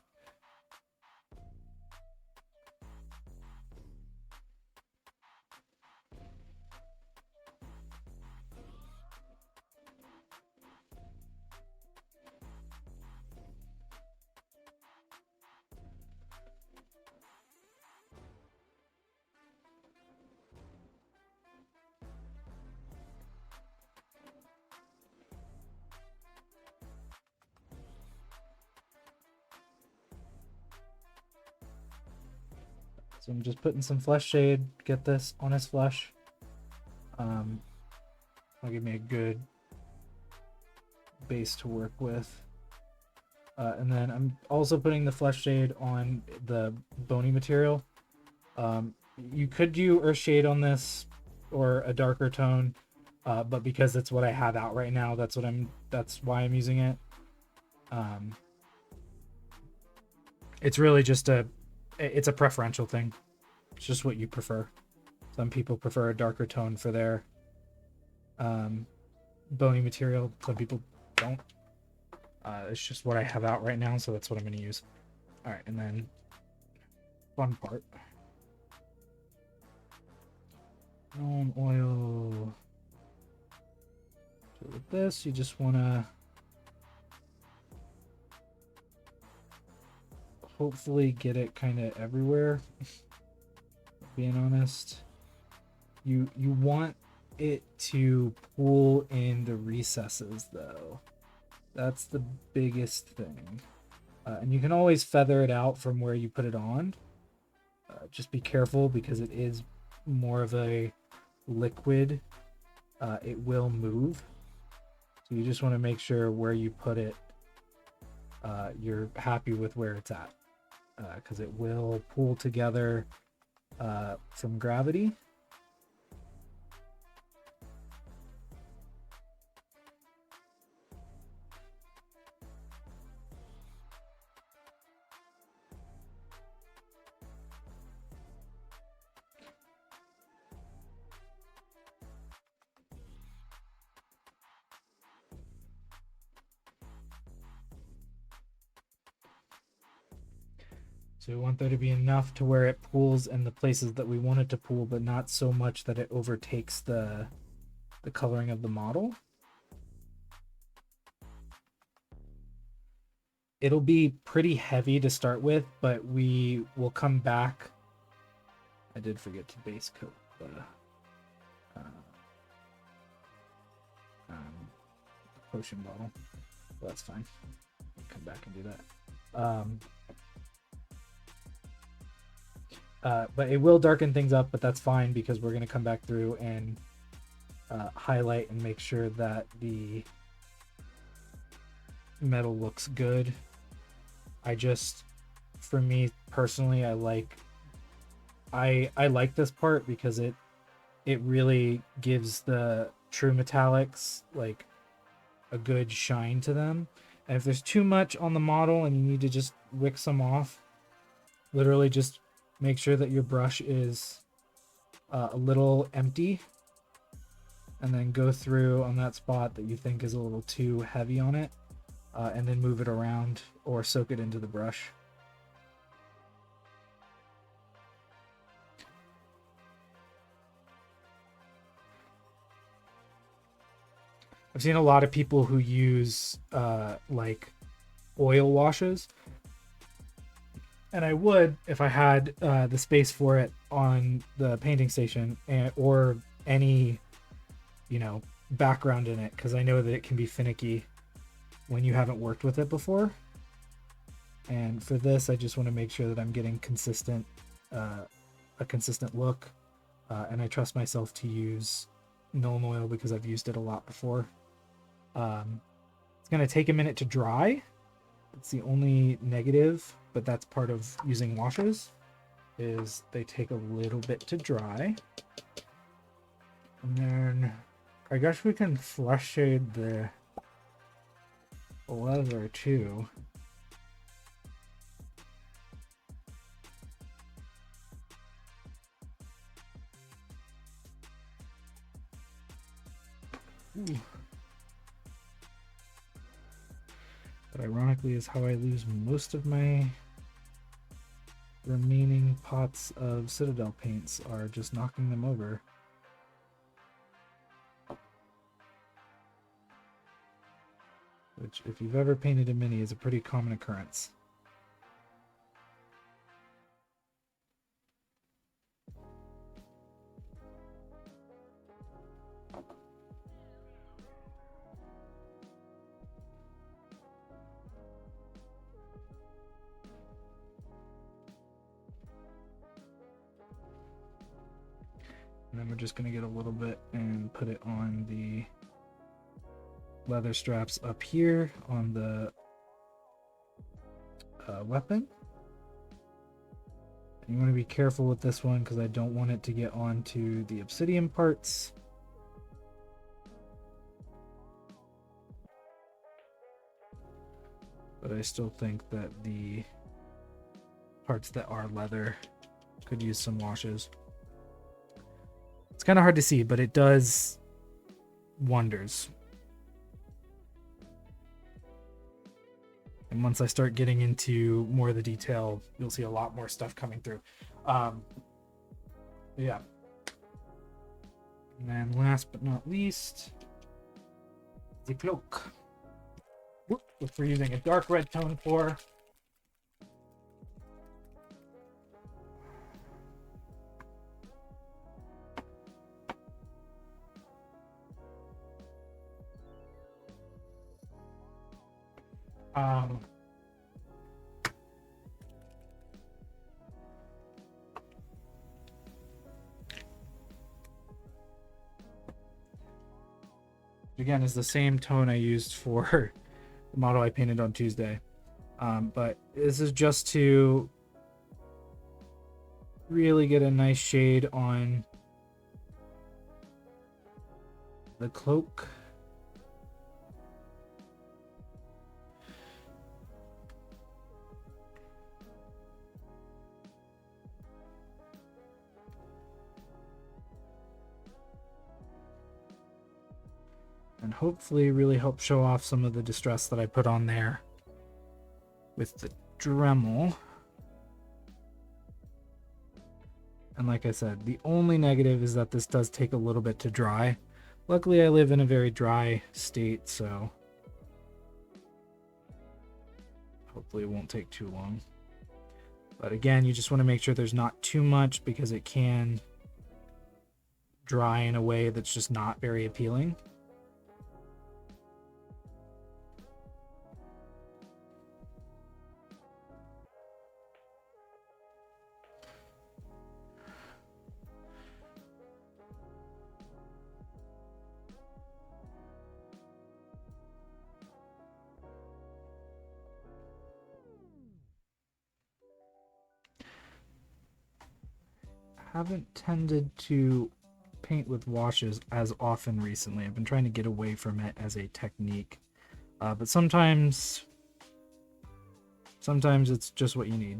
So I'm just putting some flesh shade, get this on his flesh. That'll give me a good base to work with. And then I'm also putting the flesh shade on the bony material. You could do earth shade on this or a darker tone, but because that's what I have out right now, that's why I'm using it. It's really just it's a preferential thing. It's just what you prefer. Some people prefer a darker tone for their bony material. Some people don't. It's just what I have out right now, so that's what I'm going to use. All right, and then fun part. Oil. So with this, you just want to hopefully get it kind of everywhere. Being honest, you want it to pool in the recesses, though. That's the biggest thing. And you can always feather it out from where you put it on. Just be careful because it is more of a liquid. It will move. So you just want to make sure where you put it, you're happy with where it's at. Because it will pool together from gravity. So we want there to be enough to where it pools in the places that we want it to pool, but not so much that it overtakes the coloring of the model. It'll be pretty heavy to start with, but we will come back. I did forget to base coat the potion bottle. Well, that's fine. Come back and do that. But it will darken things up, but that's fine because we're going to come back through and highlight and make sure that the metal looks good. For me personally, I like this part because it really gives the true metallics like a good shine to them. And if there's too much on the model and you need to just wick some off, literally just make sure that your brush is a little empty and then go through on that spot that you think is a little too heavy on it, and then move it around or soak it into the brush. I've seen a lot of people who use like oil washes, and I would if I had the space for it on the painting station or any, background in it, because I know that it can be finicky when you haven't worked with it before. And for this, I just want to make sure that I'm getting a consistent look, and I trust myself to use Nuln Oil because I've used it a lot before. It's going to take a minute to dry. It's the only negative, but that's part of using washes, is they take a little bit to dry. And then I guess we can flush shade the leather too. Ooh. That ironically is how I lose most of my remaining pots of Citadel paints, are just knocking them over. Which, if you've ever painted a mini, is a pretty common occurrence. And then we're just going to get a little bit and put it on the leather straps up here on the weapon. And you want to be careful with this one because I don't want it to get onto the obsidian parts. But I still think that the parts that are leather Could use some washes. It's kind of hard to see, but it does wonders. And once I start getting into more of the detail, you'll see a lot more stuff coming through. Yeah. And then last but not least, the cloak, which we're using a dark red tone for. Again, is the same tone I used for the model I painted on Tuesday. But this is just to really get a nice shade on the cloak. And hopefully really help show off some of the distress that I put on there with the Dremel. And like I said, the only negative is that this does take a little bit to dry. Luckily, I live in a very dry state, so hopefully it won't take too long. But again, you just want to make sure there's not too much because it can dry in a way that's just not very appealing. Haven't tended to paint with washes as often recently. I've been trying to get away from it as a technique, but sometimes it's just what you need.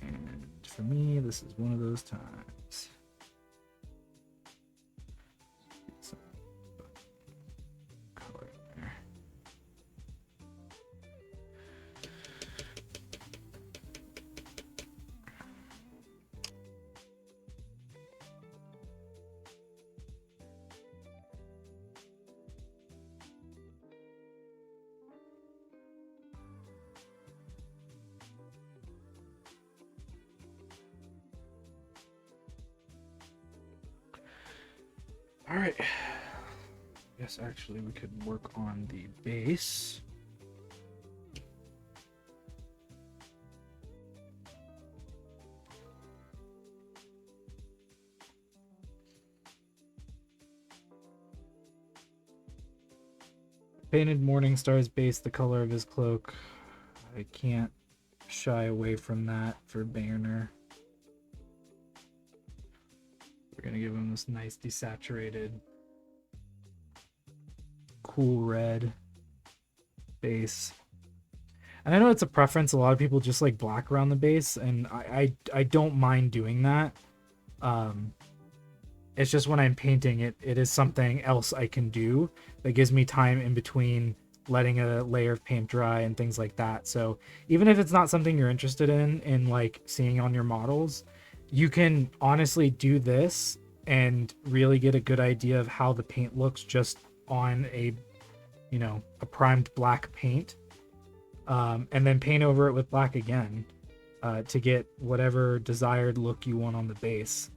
And for me, this is one of those times. Some color there. All right. Yes, actually, we could work on the base. Painted Morningstar's base the color of his cloak. I can't shy away from that for Baernar. We're gonna give him this nice desaturated, cool red base. And I know it's a preference. A lot of people just like black around the base, and I don't mind doing that. It's just when I'm painting it, it is something else I can do that gives me time in between letting a layer of paint dry and things like that. So even if it's not something you're interested in like seeing on your models, you can honestly do this and really get a good idea of how the paint looks just on a primed black paint, and then paint over it with black again to get whatever desired look you want on the base.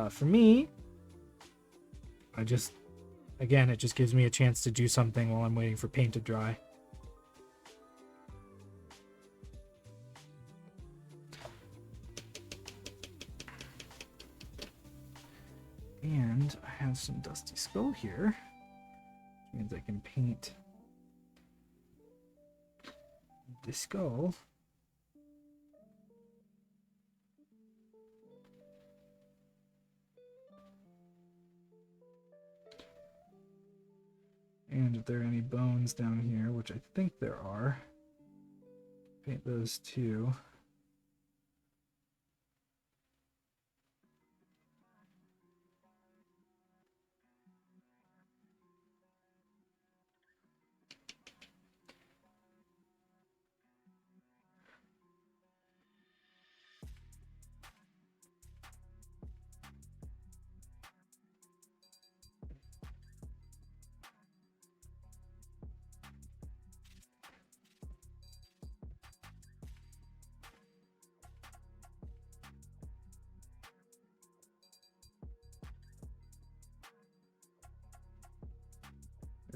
For me, it just gives me a chance to do something while I'm waiting for paint to dry. And I have some Dusty Skull here, which means I can paint the skull. And if there are any bones down here, which I think there are, paint those too.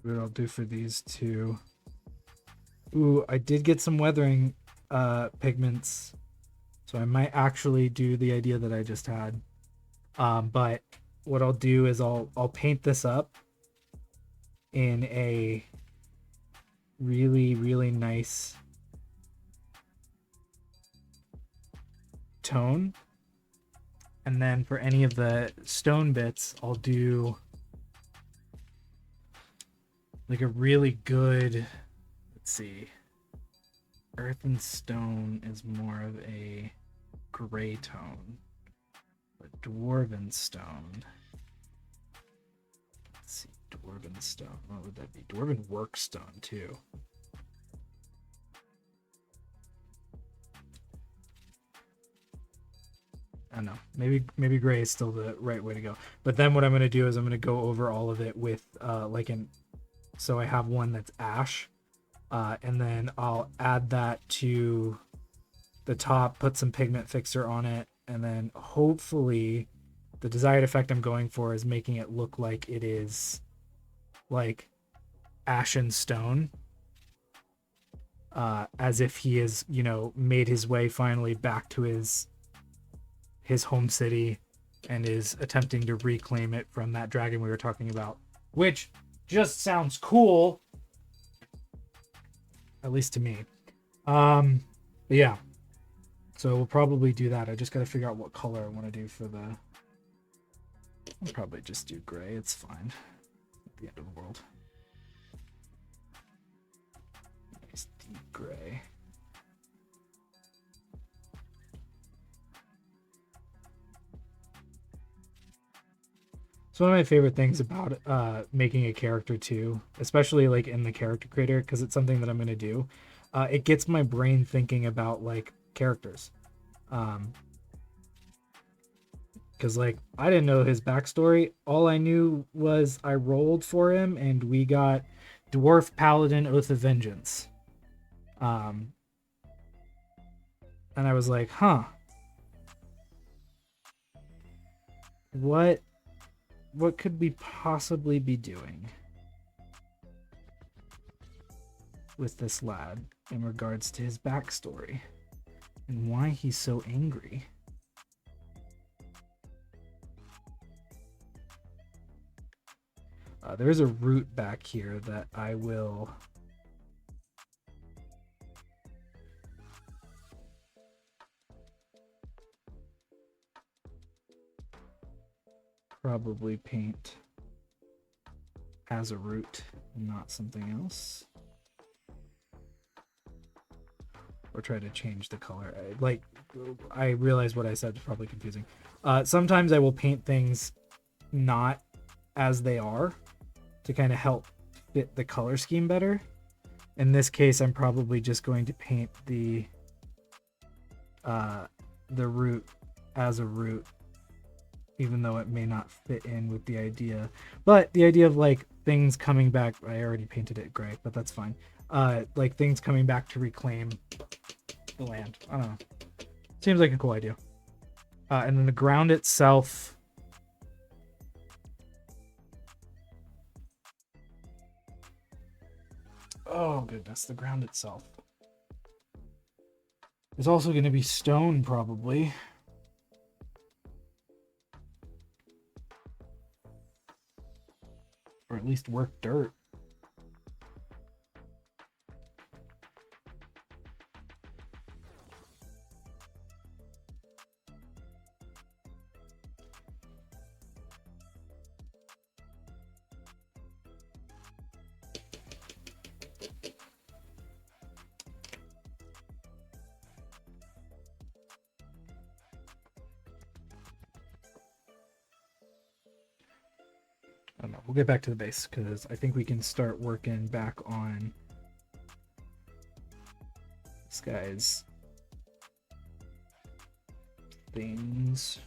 what I'll do for these two. Ooh, I did get some weathering pigments, so I might actually do the idea that I just had. But what I'll do is I'll paint this up in a really, really nice tone. And then for any of the stone bits, I'll do like a really good, let's see, earth and stone is more of a gray tone, but dwarven stone, let's see, dwarven stone, what would that be? Dwarven work stone too. I don't know. Maybe gray is still the right way to go. But then what I'm gonna do is I'm gonna go over all of it with so I have one that's ash, and then I'll add that to the top, put some pigment fixer on it, and then hopefully the desired effect I'm going for is making it look like it is like ashen stone, as if he is, made his way finally back to his home city and is attempting to reclaim it from that dragon we were talking about, which just sounds cool, at least to me. But yeah, so we'll probably do that. I just got to figure out what color I want to do for the... I'll probably just do gray. It's fine. At the end of the world. Nice deep gray. It's one of my favorite things about making a character too, especially like in the character creator, because it's something that I'm going to do. It gets my brain thinking about like characters. Because like I didn't know his backstory. All I knew was I rolled for him and we got Dwarf Paladin Oath of Vengeance. And I was like, huh. What could we possibly be doing with this lad in regards to his backstory and why he's so angry? There is a root back here that I will probably paint as a root, not something else. Or try to change the color. I realize what I said is probably confusing. Sometimes I will paint things not as they are to kind of help fit the color scheme better. In this case, I'm probably just going to paint the root as a root, even though it may not fit in with the idea. But the idea of like things coming back, I already painted it gray, but that's fine. Like things coming back to reclaim the land. I don't know. Seems like a cool idea. And then the ground itself, oh goodness, the ground itself is also going to be stone probably. Or at least work dirt. I don't know. We'll get back to the base because I think we can start working back on this guy's things.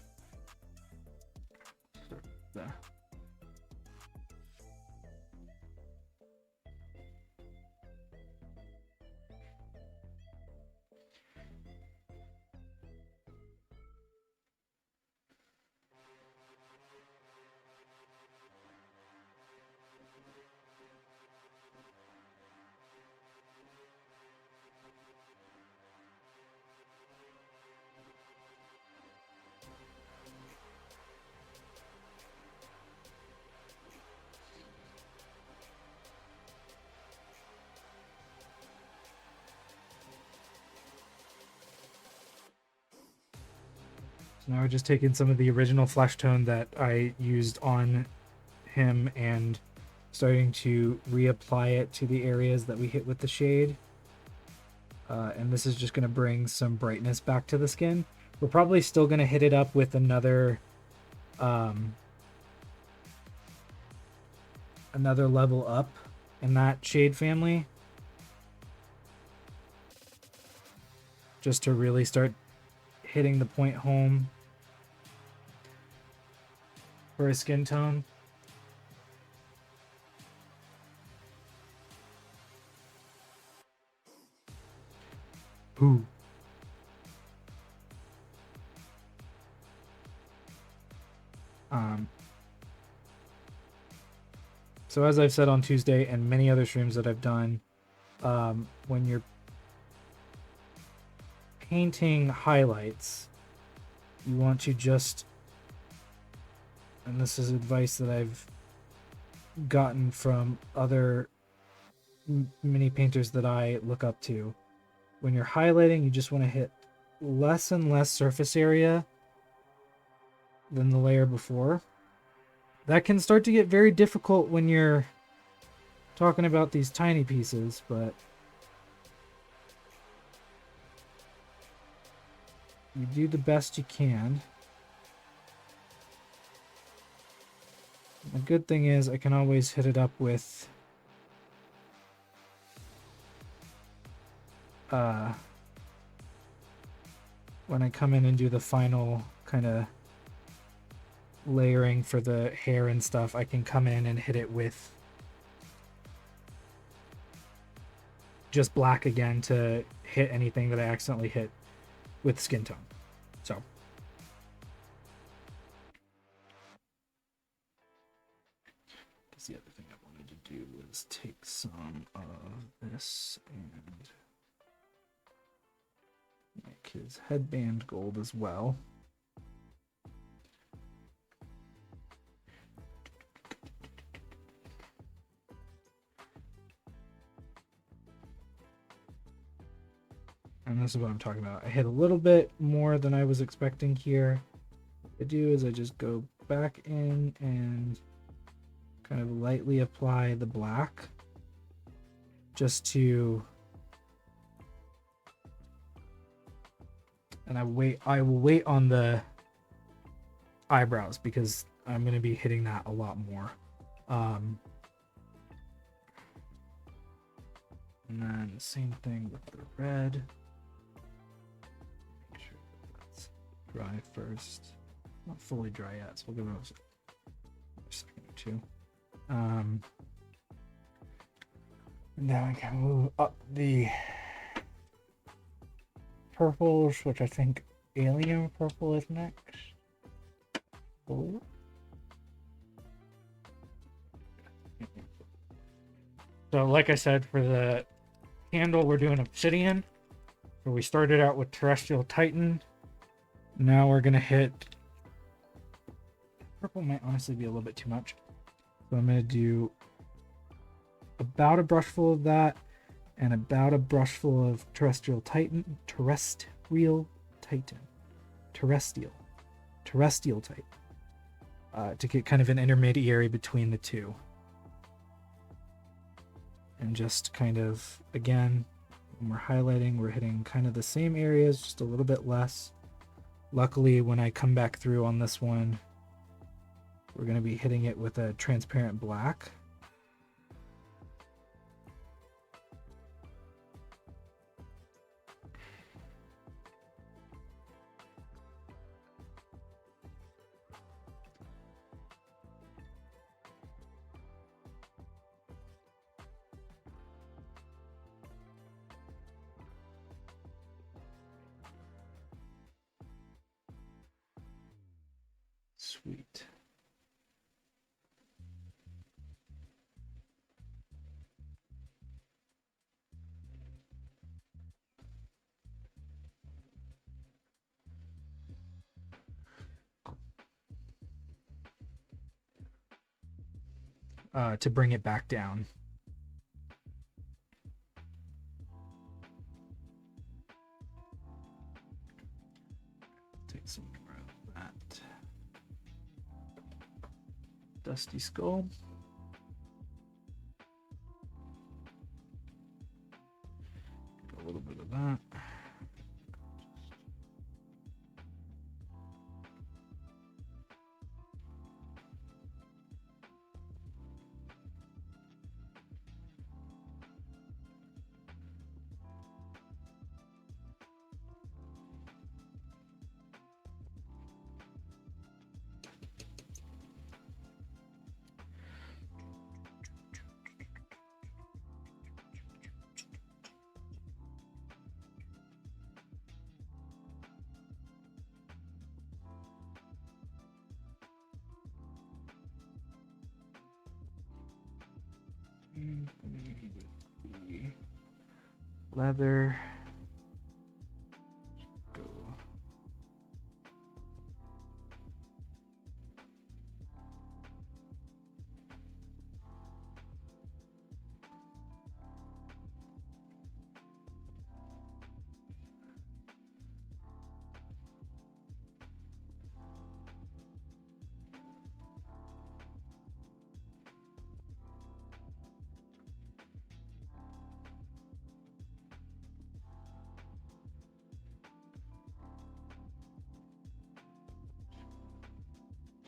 So now we're just taking some of the original flesh tone that I used on him and starting to reapply it to the areas that we hit with the shade. And this is just going to bring some brightness back to the skin. We're probably still going to hit it up with another level up in that shade family, just to really start hitting the point home for a skin tone. Ooh. So as I've said on Tuesday and many other streams that I've done, when you're painting highlights, you want to just, and this is advice that I've gotten from other mini painters that I look up to, when you're highlighting, you just want to hit less and less surface area than the layer before. That can start to get very difficult when you're talking about these tiny pieces, but you do the best you can. The good thing is I can always hit it up with when I come in and do the final kind of layering for the hair and stuff, I can come in and hit it with just black again to hit anything that I accidentally hit with skin tone. So the other thing I wanted to do was take some of this and make his headband gold as well. And this is what I'm talking about. I hit a little bit more than I was expecting here. What I do is I just go back in and kind of lightly apply the black just to, and I will wait on the eyebrows because I'm going to be hitting that a lot more. And then same thing with the red. Make sure that's dry first. Not fully dry yet, so we'll give it a second or two. Now I can move up the purples, which I think alien purple is next. Blue. So like I said, for the handle, we're doing obsidian. So we started out with terrestrial titan. Now we're gonna hit purple. Might honestly be a little bit too much. So I'm gonna do about a brushful of that and about a brushful of terrestrial titan, to get kind of an intermediary between the two. And just kind of, again, when we're highlighting, we're hitting kind of the same areas, just a little bit less. Luckily, when I come back through on this one, we're going to be hitting it with a transparent black. Sweet. To bring it back down. Take some that dusty skull. A little bit of that. Leather. Go.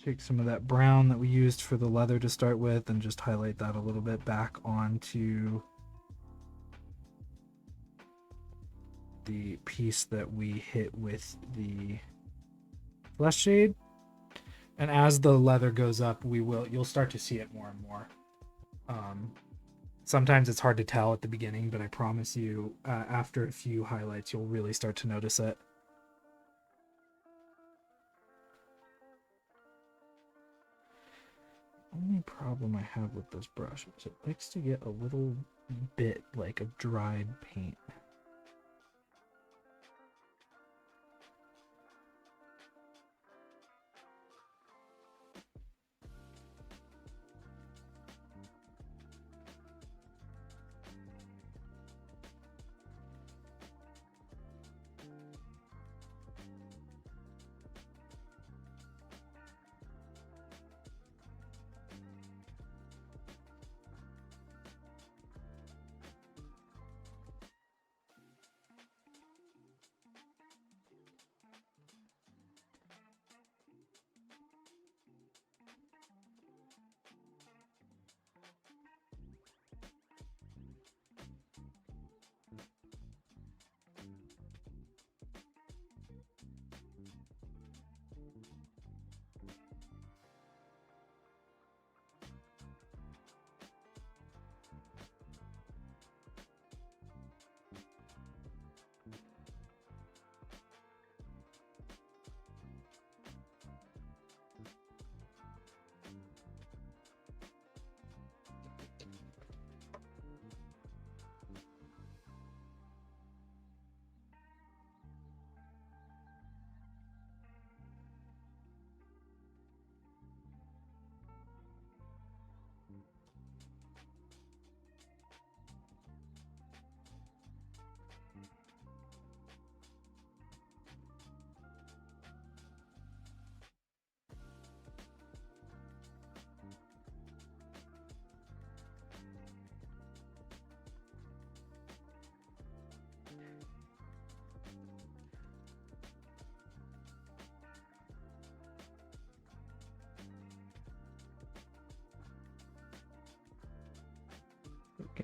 Take some of that brown that we used for the leather to start with and just highlight that a little bit back onto the piece that we hit with the flesh shade. And as the leather goes up, you'll start to see it more and more. Sometimes it's hard to tell at the beginning, but I promise you, after a few highlights, you'll really start to notice it. Only problem I have with this brush is it likes to get a little bit like of dried paint.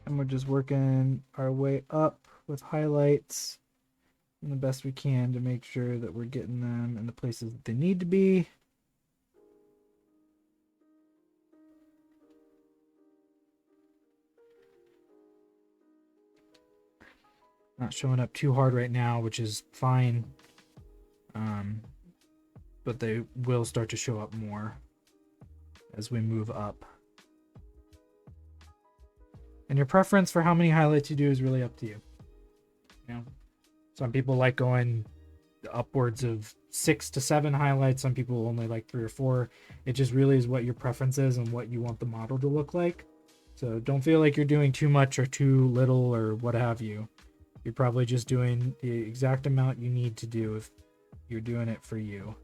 And we're just working our way up with highlights and the best we can to make sure that we're getting them in the places that they need to be. Not showing up too hard right now, which is fine. But they will start to show up more as we move up. And your preference for how many highlights you do is really up to you. You know, some people like going upwards of 6 to 7 highlights. Some people only like 3 or 4. It just really is what your preference is and what you want the model to look like. So don't feel like you're doing too much or too little or what have you. You're probably just doing the exact amount you need to do if you're doing it for you.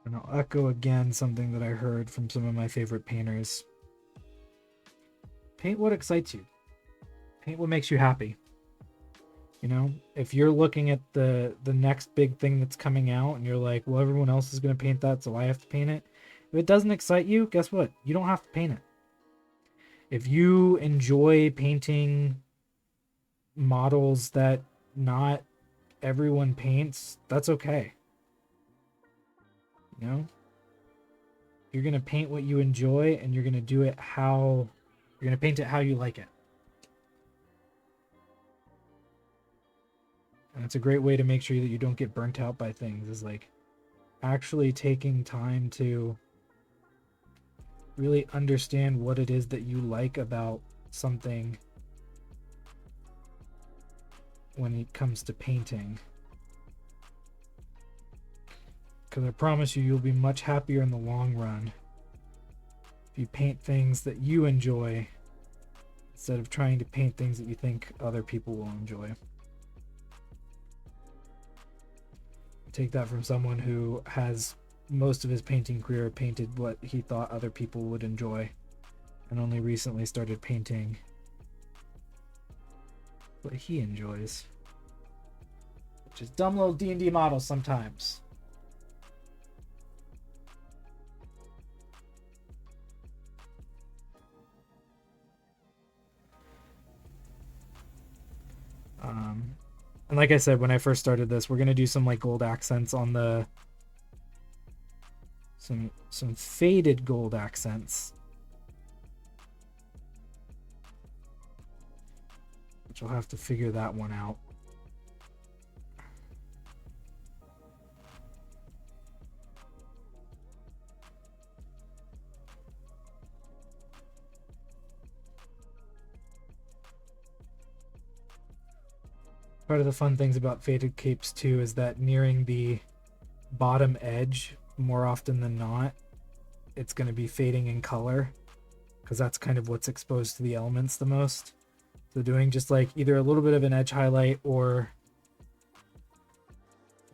And I'll echo again something that I heard from some of my favorite painters. Paint what excites you. Paint what makes you happy. You know, if you're looking at the next big thing that's coming out and you're like, well, everyone else is going to paint that, so I have to paint it. If it doesn't excite you, guess what? You don't have to paint it. If you enjoy painting models that not everyone paints, that's okay. You know? You're going to paint what you enjoy, and you're going to do it how... You're going to paint it how you like it. And it's a great way to make sure that you don't get burnt out by things, is like actually taking time to really understand what it is that you like about something when it comes to painting. Because I promise you, you'll be much happier in the long run if you paint things that you enjoy instead of trying to paint things that you think other people will enjoy. Take that from someone who has most of his painting career painted what he thought other people would enjoy, and only recently started painting what he enjoys, which is dumb little D&D models sometimes. And like I said, when I first started this, we're gonna do some like gold accents on the some faded gold accents, which I'll have to figure that one out. Part of the fun things about faded capes too is that nearing the bottom edge, more often than not, it's going to be fading in color, because that's kind of what's exposed to the elements the most. So doing just like either a little bit of an edge highlight, or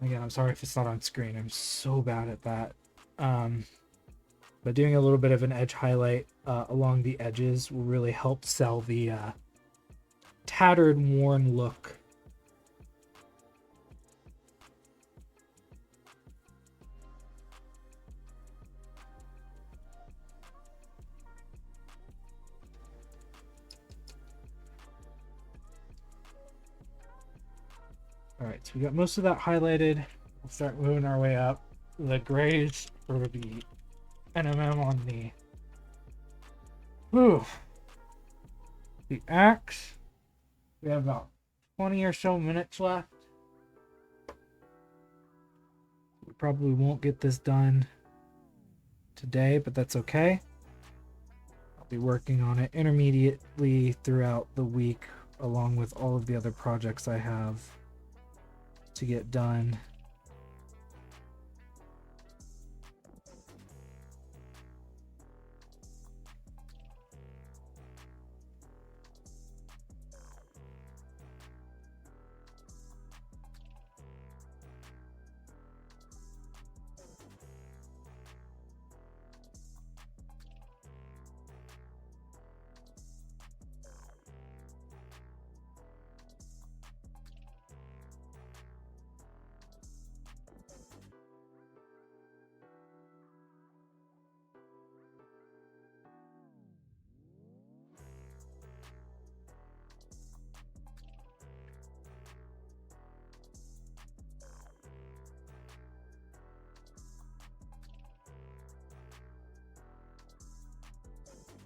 again, I'm sorry if it's not on screen, I'm so bad at that, but doing a little bit of an edge highlight along the edges will really help sell the tattered, worn look. Alright, so we got most of that highlighted. We'll start moving our way up. The grays for the NMM on the... Whew. The axe. We have about 20 or so minutes left. We probably won't get this done today, but that's okay. I'll be working on it intermediately throughout the week, along with all of the other projects I have to get done.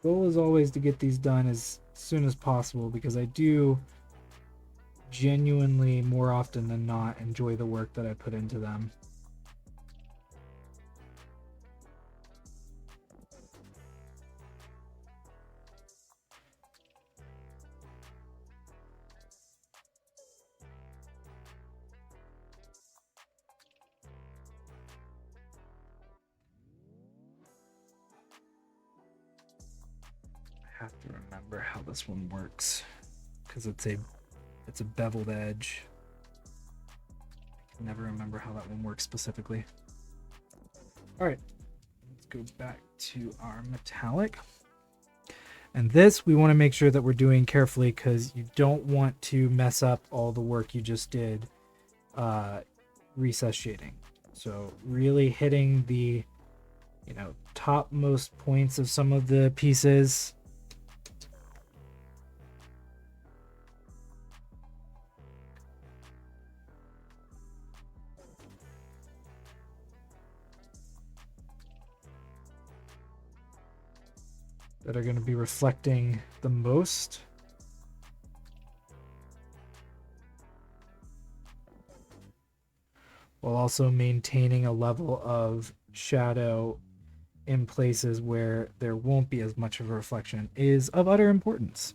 Goal is always to get these done as soon as possible, because I do genuinely, more often than not, enjoy the work that I put into them. I have to remember how this one works, because it's a beveled edge. I can never remember how that one works specifically. All right, let's go back to our metallic. And this we want to make sure that we're doing carefully because you don't want to mess up all the work you just did recess shading. So really hitting the, topmost points of some of the pieces. That are going to be reflecting the most. While also maintaining a level of shadow in places where there won't be as much of a reflection is of utter importance.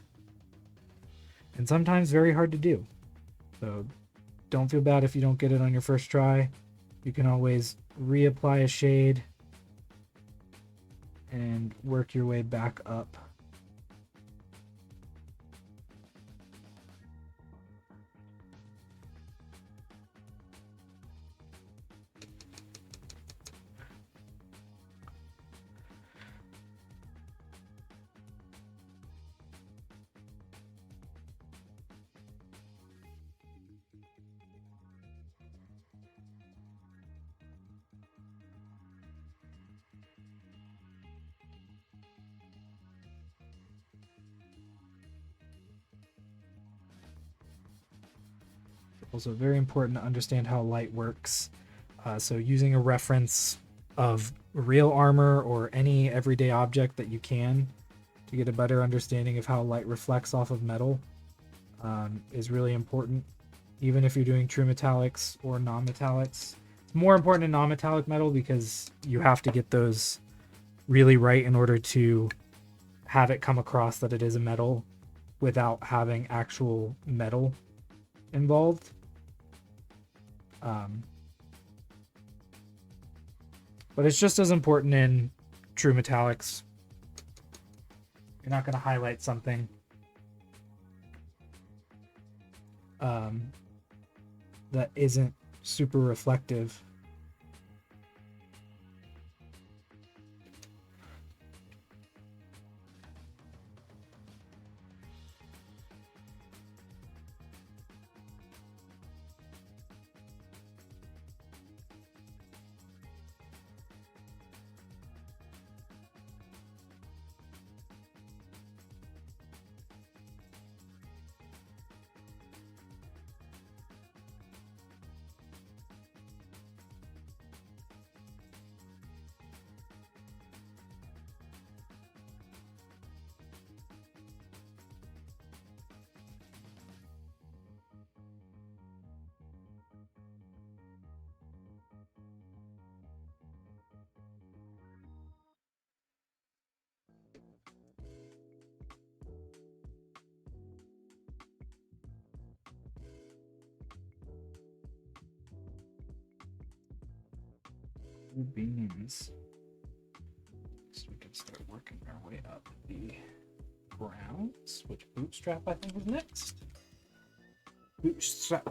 And sometimes very hard to do. So don't feel bad if you don't get it on your first try. You can always reapply a shade and work your way back up. Also very important to understand how light works. So using a reference of real armor or any everyday object that you can to get a better understanding of how light reflects off of metal is really important. Even if you're doing true metallics or non-metallics. It's more important in non-metallic metal because you have to get those really right in order to have it come across that it is a metal without having actual metal involved. But it's just as important in true metallics. You're not going to highlight something that isn't super reflective. Beans. So we can start working our way up the browns, which bootstrap I think is next. Bootstrap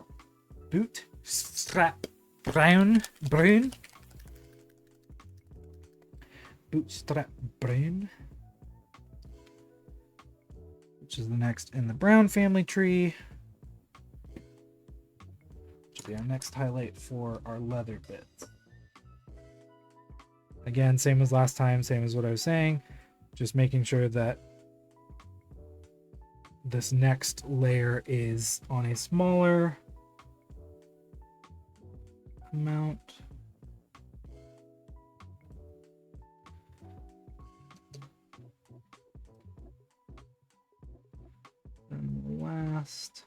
brown. Bootstrap brown, which is the next in the brown family tree. Which will be our next highlight for our leather bits. Again, same as last time, same as what I was saying. Just making sure that this next layer is on a smaller amount. And the last.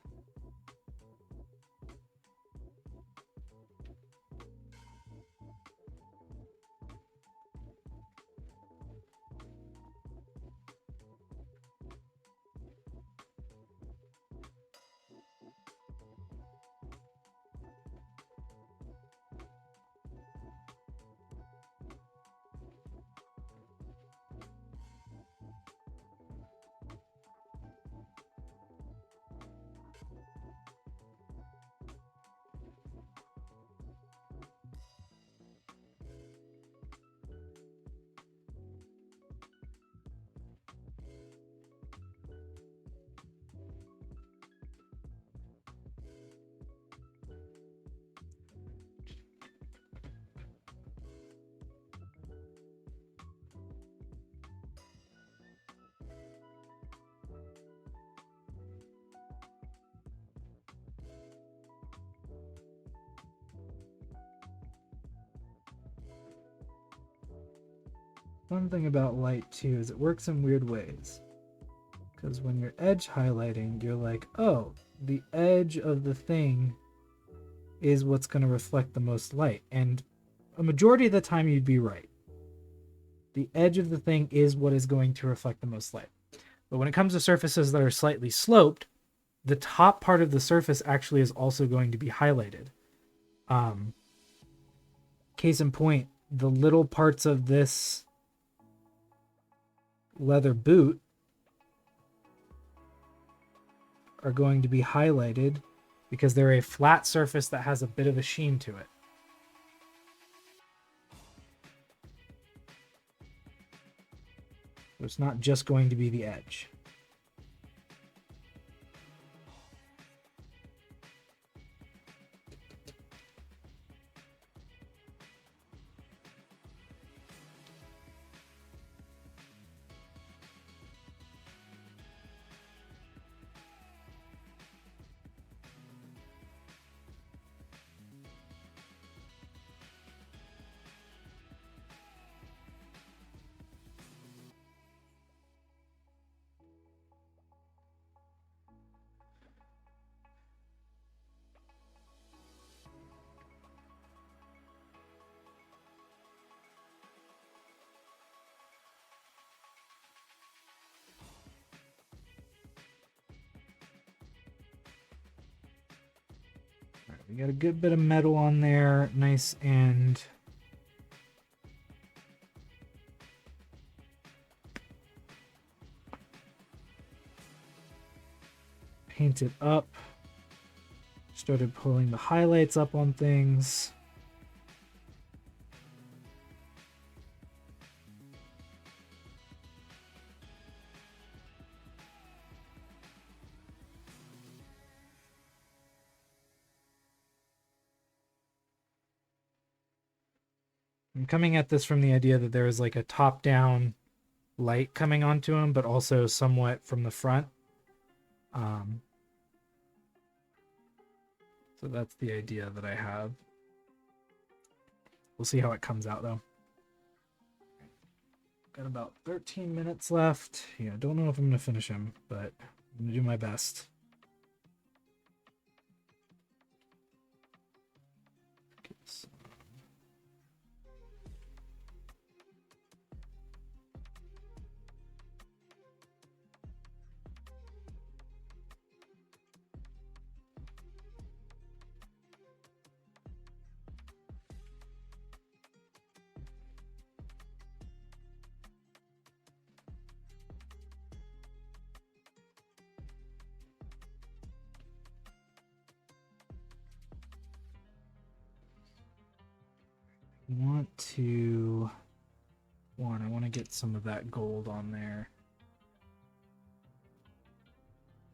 fun thing about light too is it works in weird ways. Because when you're edge highlighting, you're like, oh, the edge of the thing is what's going to reflect the most light. And a majority of the time you'd be right. The edge of the thing is what is going to reflect the most light. But when it comes to surfaces that are slightly sloped, the top part of the surface actually is also going to be highlighted. Case in point, the little parts of this leather boot are going to be highlighted because they're a flat surface that has a bit of a sheen to it. So it's not just going to be the edge. We got a good bit of metal on there, nice and painted up. Started pulling the highlights up on things. I'm coming at this from the idea that there is like a top-down light coming onto him, but also somewhat from the front. So that's the idea that I have. We'll see how it comes out, though. Got about 13 minutes left. Yeah, don't know if I'm going to finish him, but I'm going to do my best. I want to get some of that gold on there.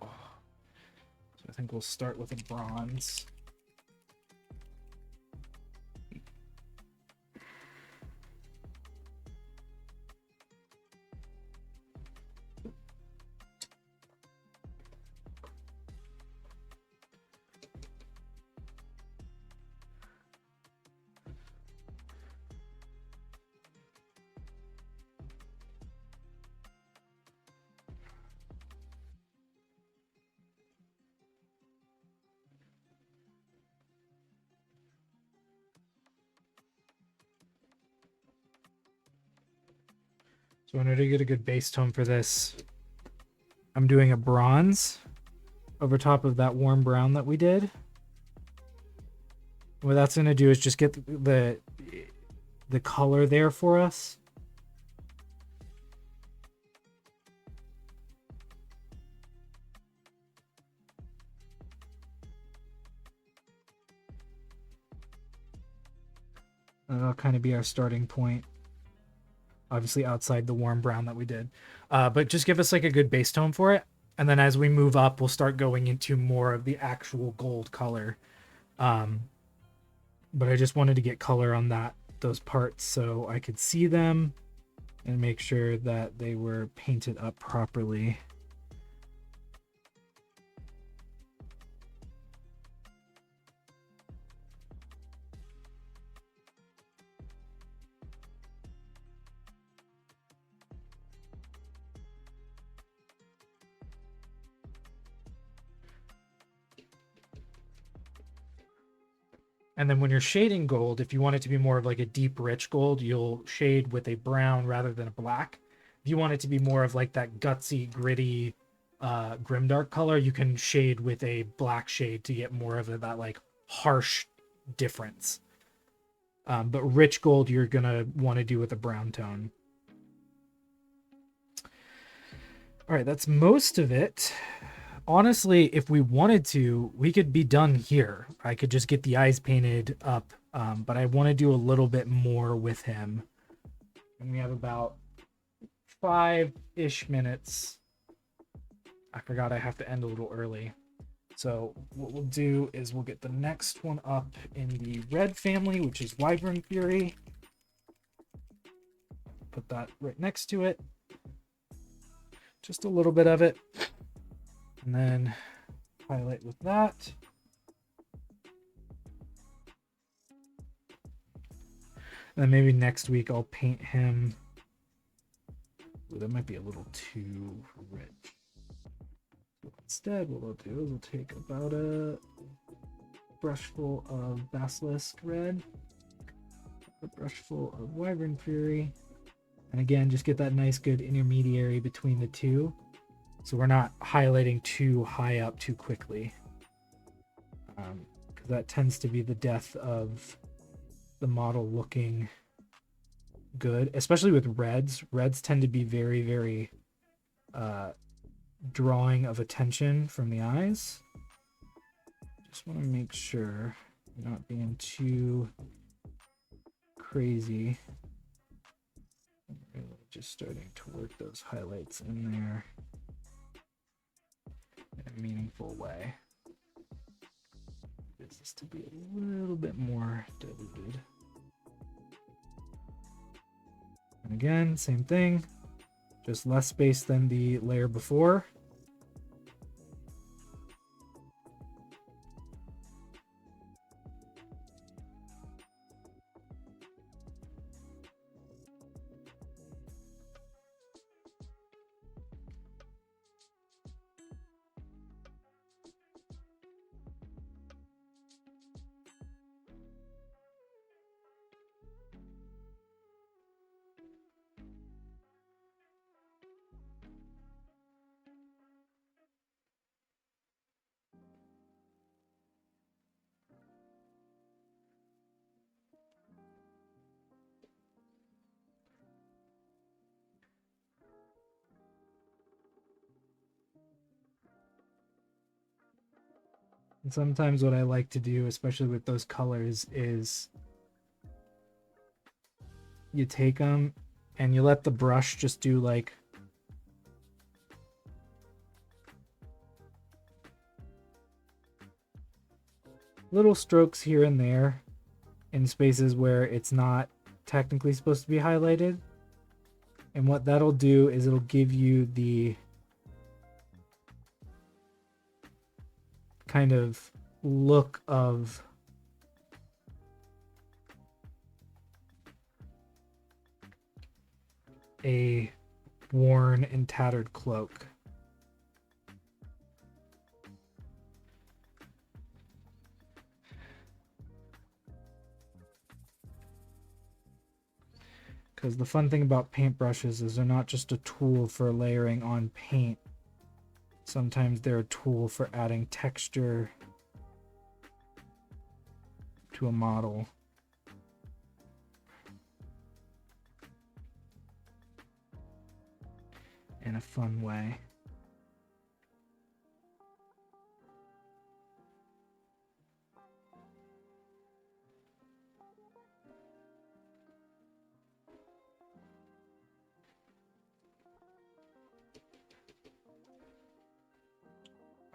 Oh. So I think we'll start with a bronze. So in order to get a good base tone for this, I'm doing a bronze over top of that warm brown that we did. What that's going to do is just get the color there for us. That'll kind of be our starting point. Obviously outside the warm brown that we did. But just give us like a good base tone for it. And then as we move up, we'll start going into more of the actual gold color. But I just wanted to get color on those parts so I could see them and make sure that they were painted up properly. And then when you're shading gold, if you want it to be more of like a deep, rich gold, you'll shade with a brown rather than a black. If you want it to be more of like that gutsy, gritty, grimdark color, you can shade with a black shade to get more of that like harsh difference. But rich gold, you're going to want to do with a brown tone. All right, that's most of it. Honestly, if we wanted to, we could be done here. I could just get the eyes painted up, but I want to do a little bit more with him. And we have about 5-ish minutes. I forgot I have to end a little early. So what we'll do is we'll get the next one up in the red family, which is Wyvern Fury. Put that right next to it. Just a little bit of it. And then highlight with that. And then maybe next week I'll paint him. Ooh, that might be a little too rich. Instead, what we'll do is we'll take about a brushful of Basilisk Red, a brushful of Wyvern Fury, and again, just get that nice good intermediary between the two. So we're not highlighting too high up too quickly. Because that tends to be the death of the model looking good, especially with reds. Reds tend to be very, very drawing of attention from the eyes. Just want to make sure you're not being too crazy. Really just starting to work those highlights in there in a meaningful way. This is to be a little bit more diluted. And again, same thing, just less space than the layer before. And sometimes what I like to do, especially with those colors, is you take them and you let the brush just do like little strokes here and there in spaces where it's not technically supposed to be highlighted. And what that'll do is it'll give you the kind of look of a worn and tattered cloak. Because the fun thing about paintbrushes is they're not just a tool for layering on paint. Sometimes they're a tool for adding texture to a model. In a fun way.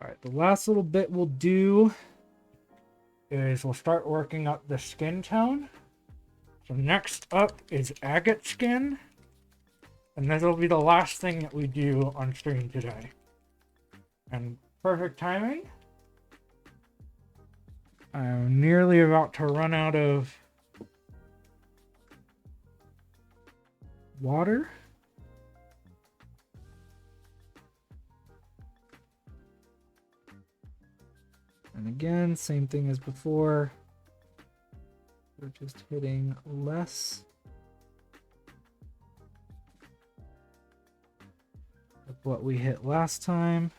All right, the last little bit we'll do is we'll start working up the skin tone. So next up is agate skin. And this will be the last thing that we do on stream today. And perfect timing. I'm nearly about to run out of water. And again, same thing as before. We're just hitting less of what we hit last time.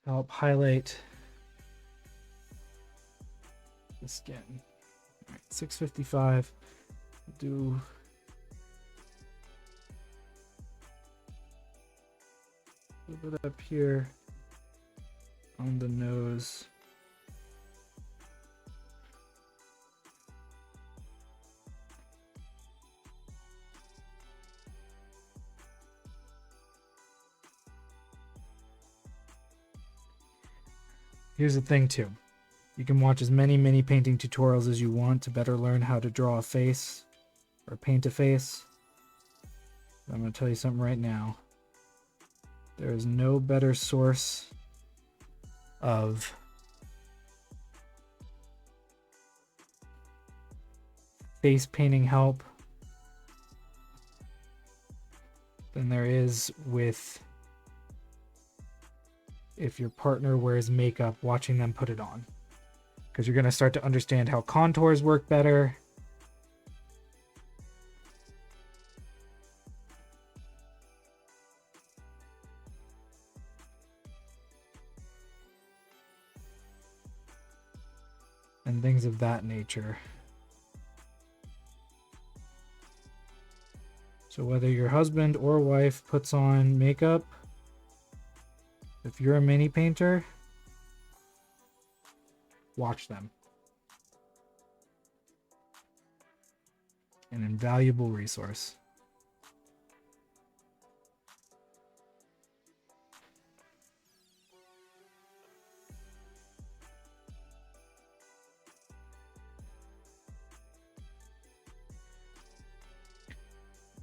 Help highlight the skin. All right, 655. Do a little bit up here on the nose. Here's the thing too. You can watch as many mini painting tutorials as you want to better learn how to draw a face or paint a face. I'm going to tell you something right now. There is no better source of face painting help than there is with if your partner wears makeup, watching them put it on. Because you're going to start to understand how contours work better. And things of that nature. So whether your husband or wife puts on makeup, if you're a mini painter, watch them. An invaluable resource.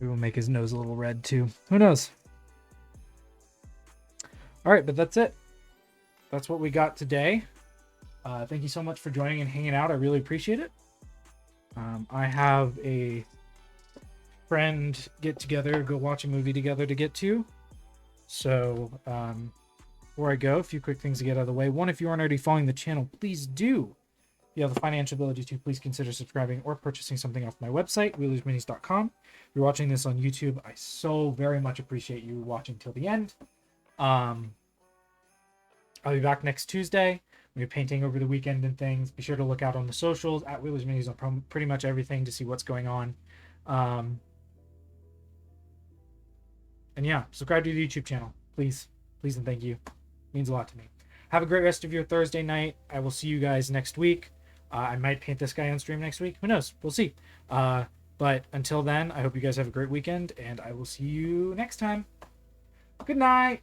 We will make his nose a little red too. Who knows? All right, but that's it. That's what we got today. Thank you so much for joining and hanging out. I really appreciate it. I have a friend get together, go watch a movie together to get to. So before I go, a few quick things to get out of the way. One, if you aren't already following the channel, please do. If you have the financial ability to, please consider subscribing or purchasing something off my website, wheelersminis.com. If you're watching this on YouTube, I so very much appreciate you watching till the end. I'll be back next Tuesday. We're painting over the weekend and things. Be sure to look out on the socials at Wheelers Minis on pretty much everything to see what's going on. And yeah, subscribe to the YouTube channel, please. Please and thank you. It means a lot to me. Have a great rest of your Thursday night. I will see you guys next week. I might paint this guy on stream next week. Who knows? We'll see. But until then, I hope you guys have a great weekend, and I will see you next time. Good night.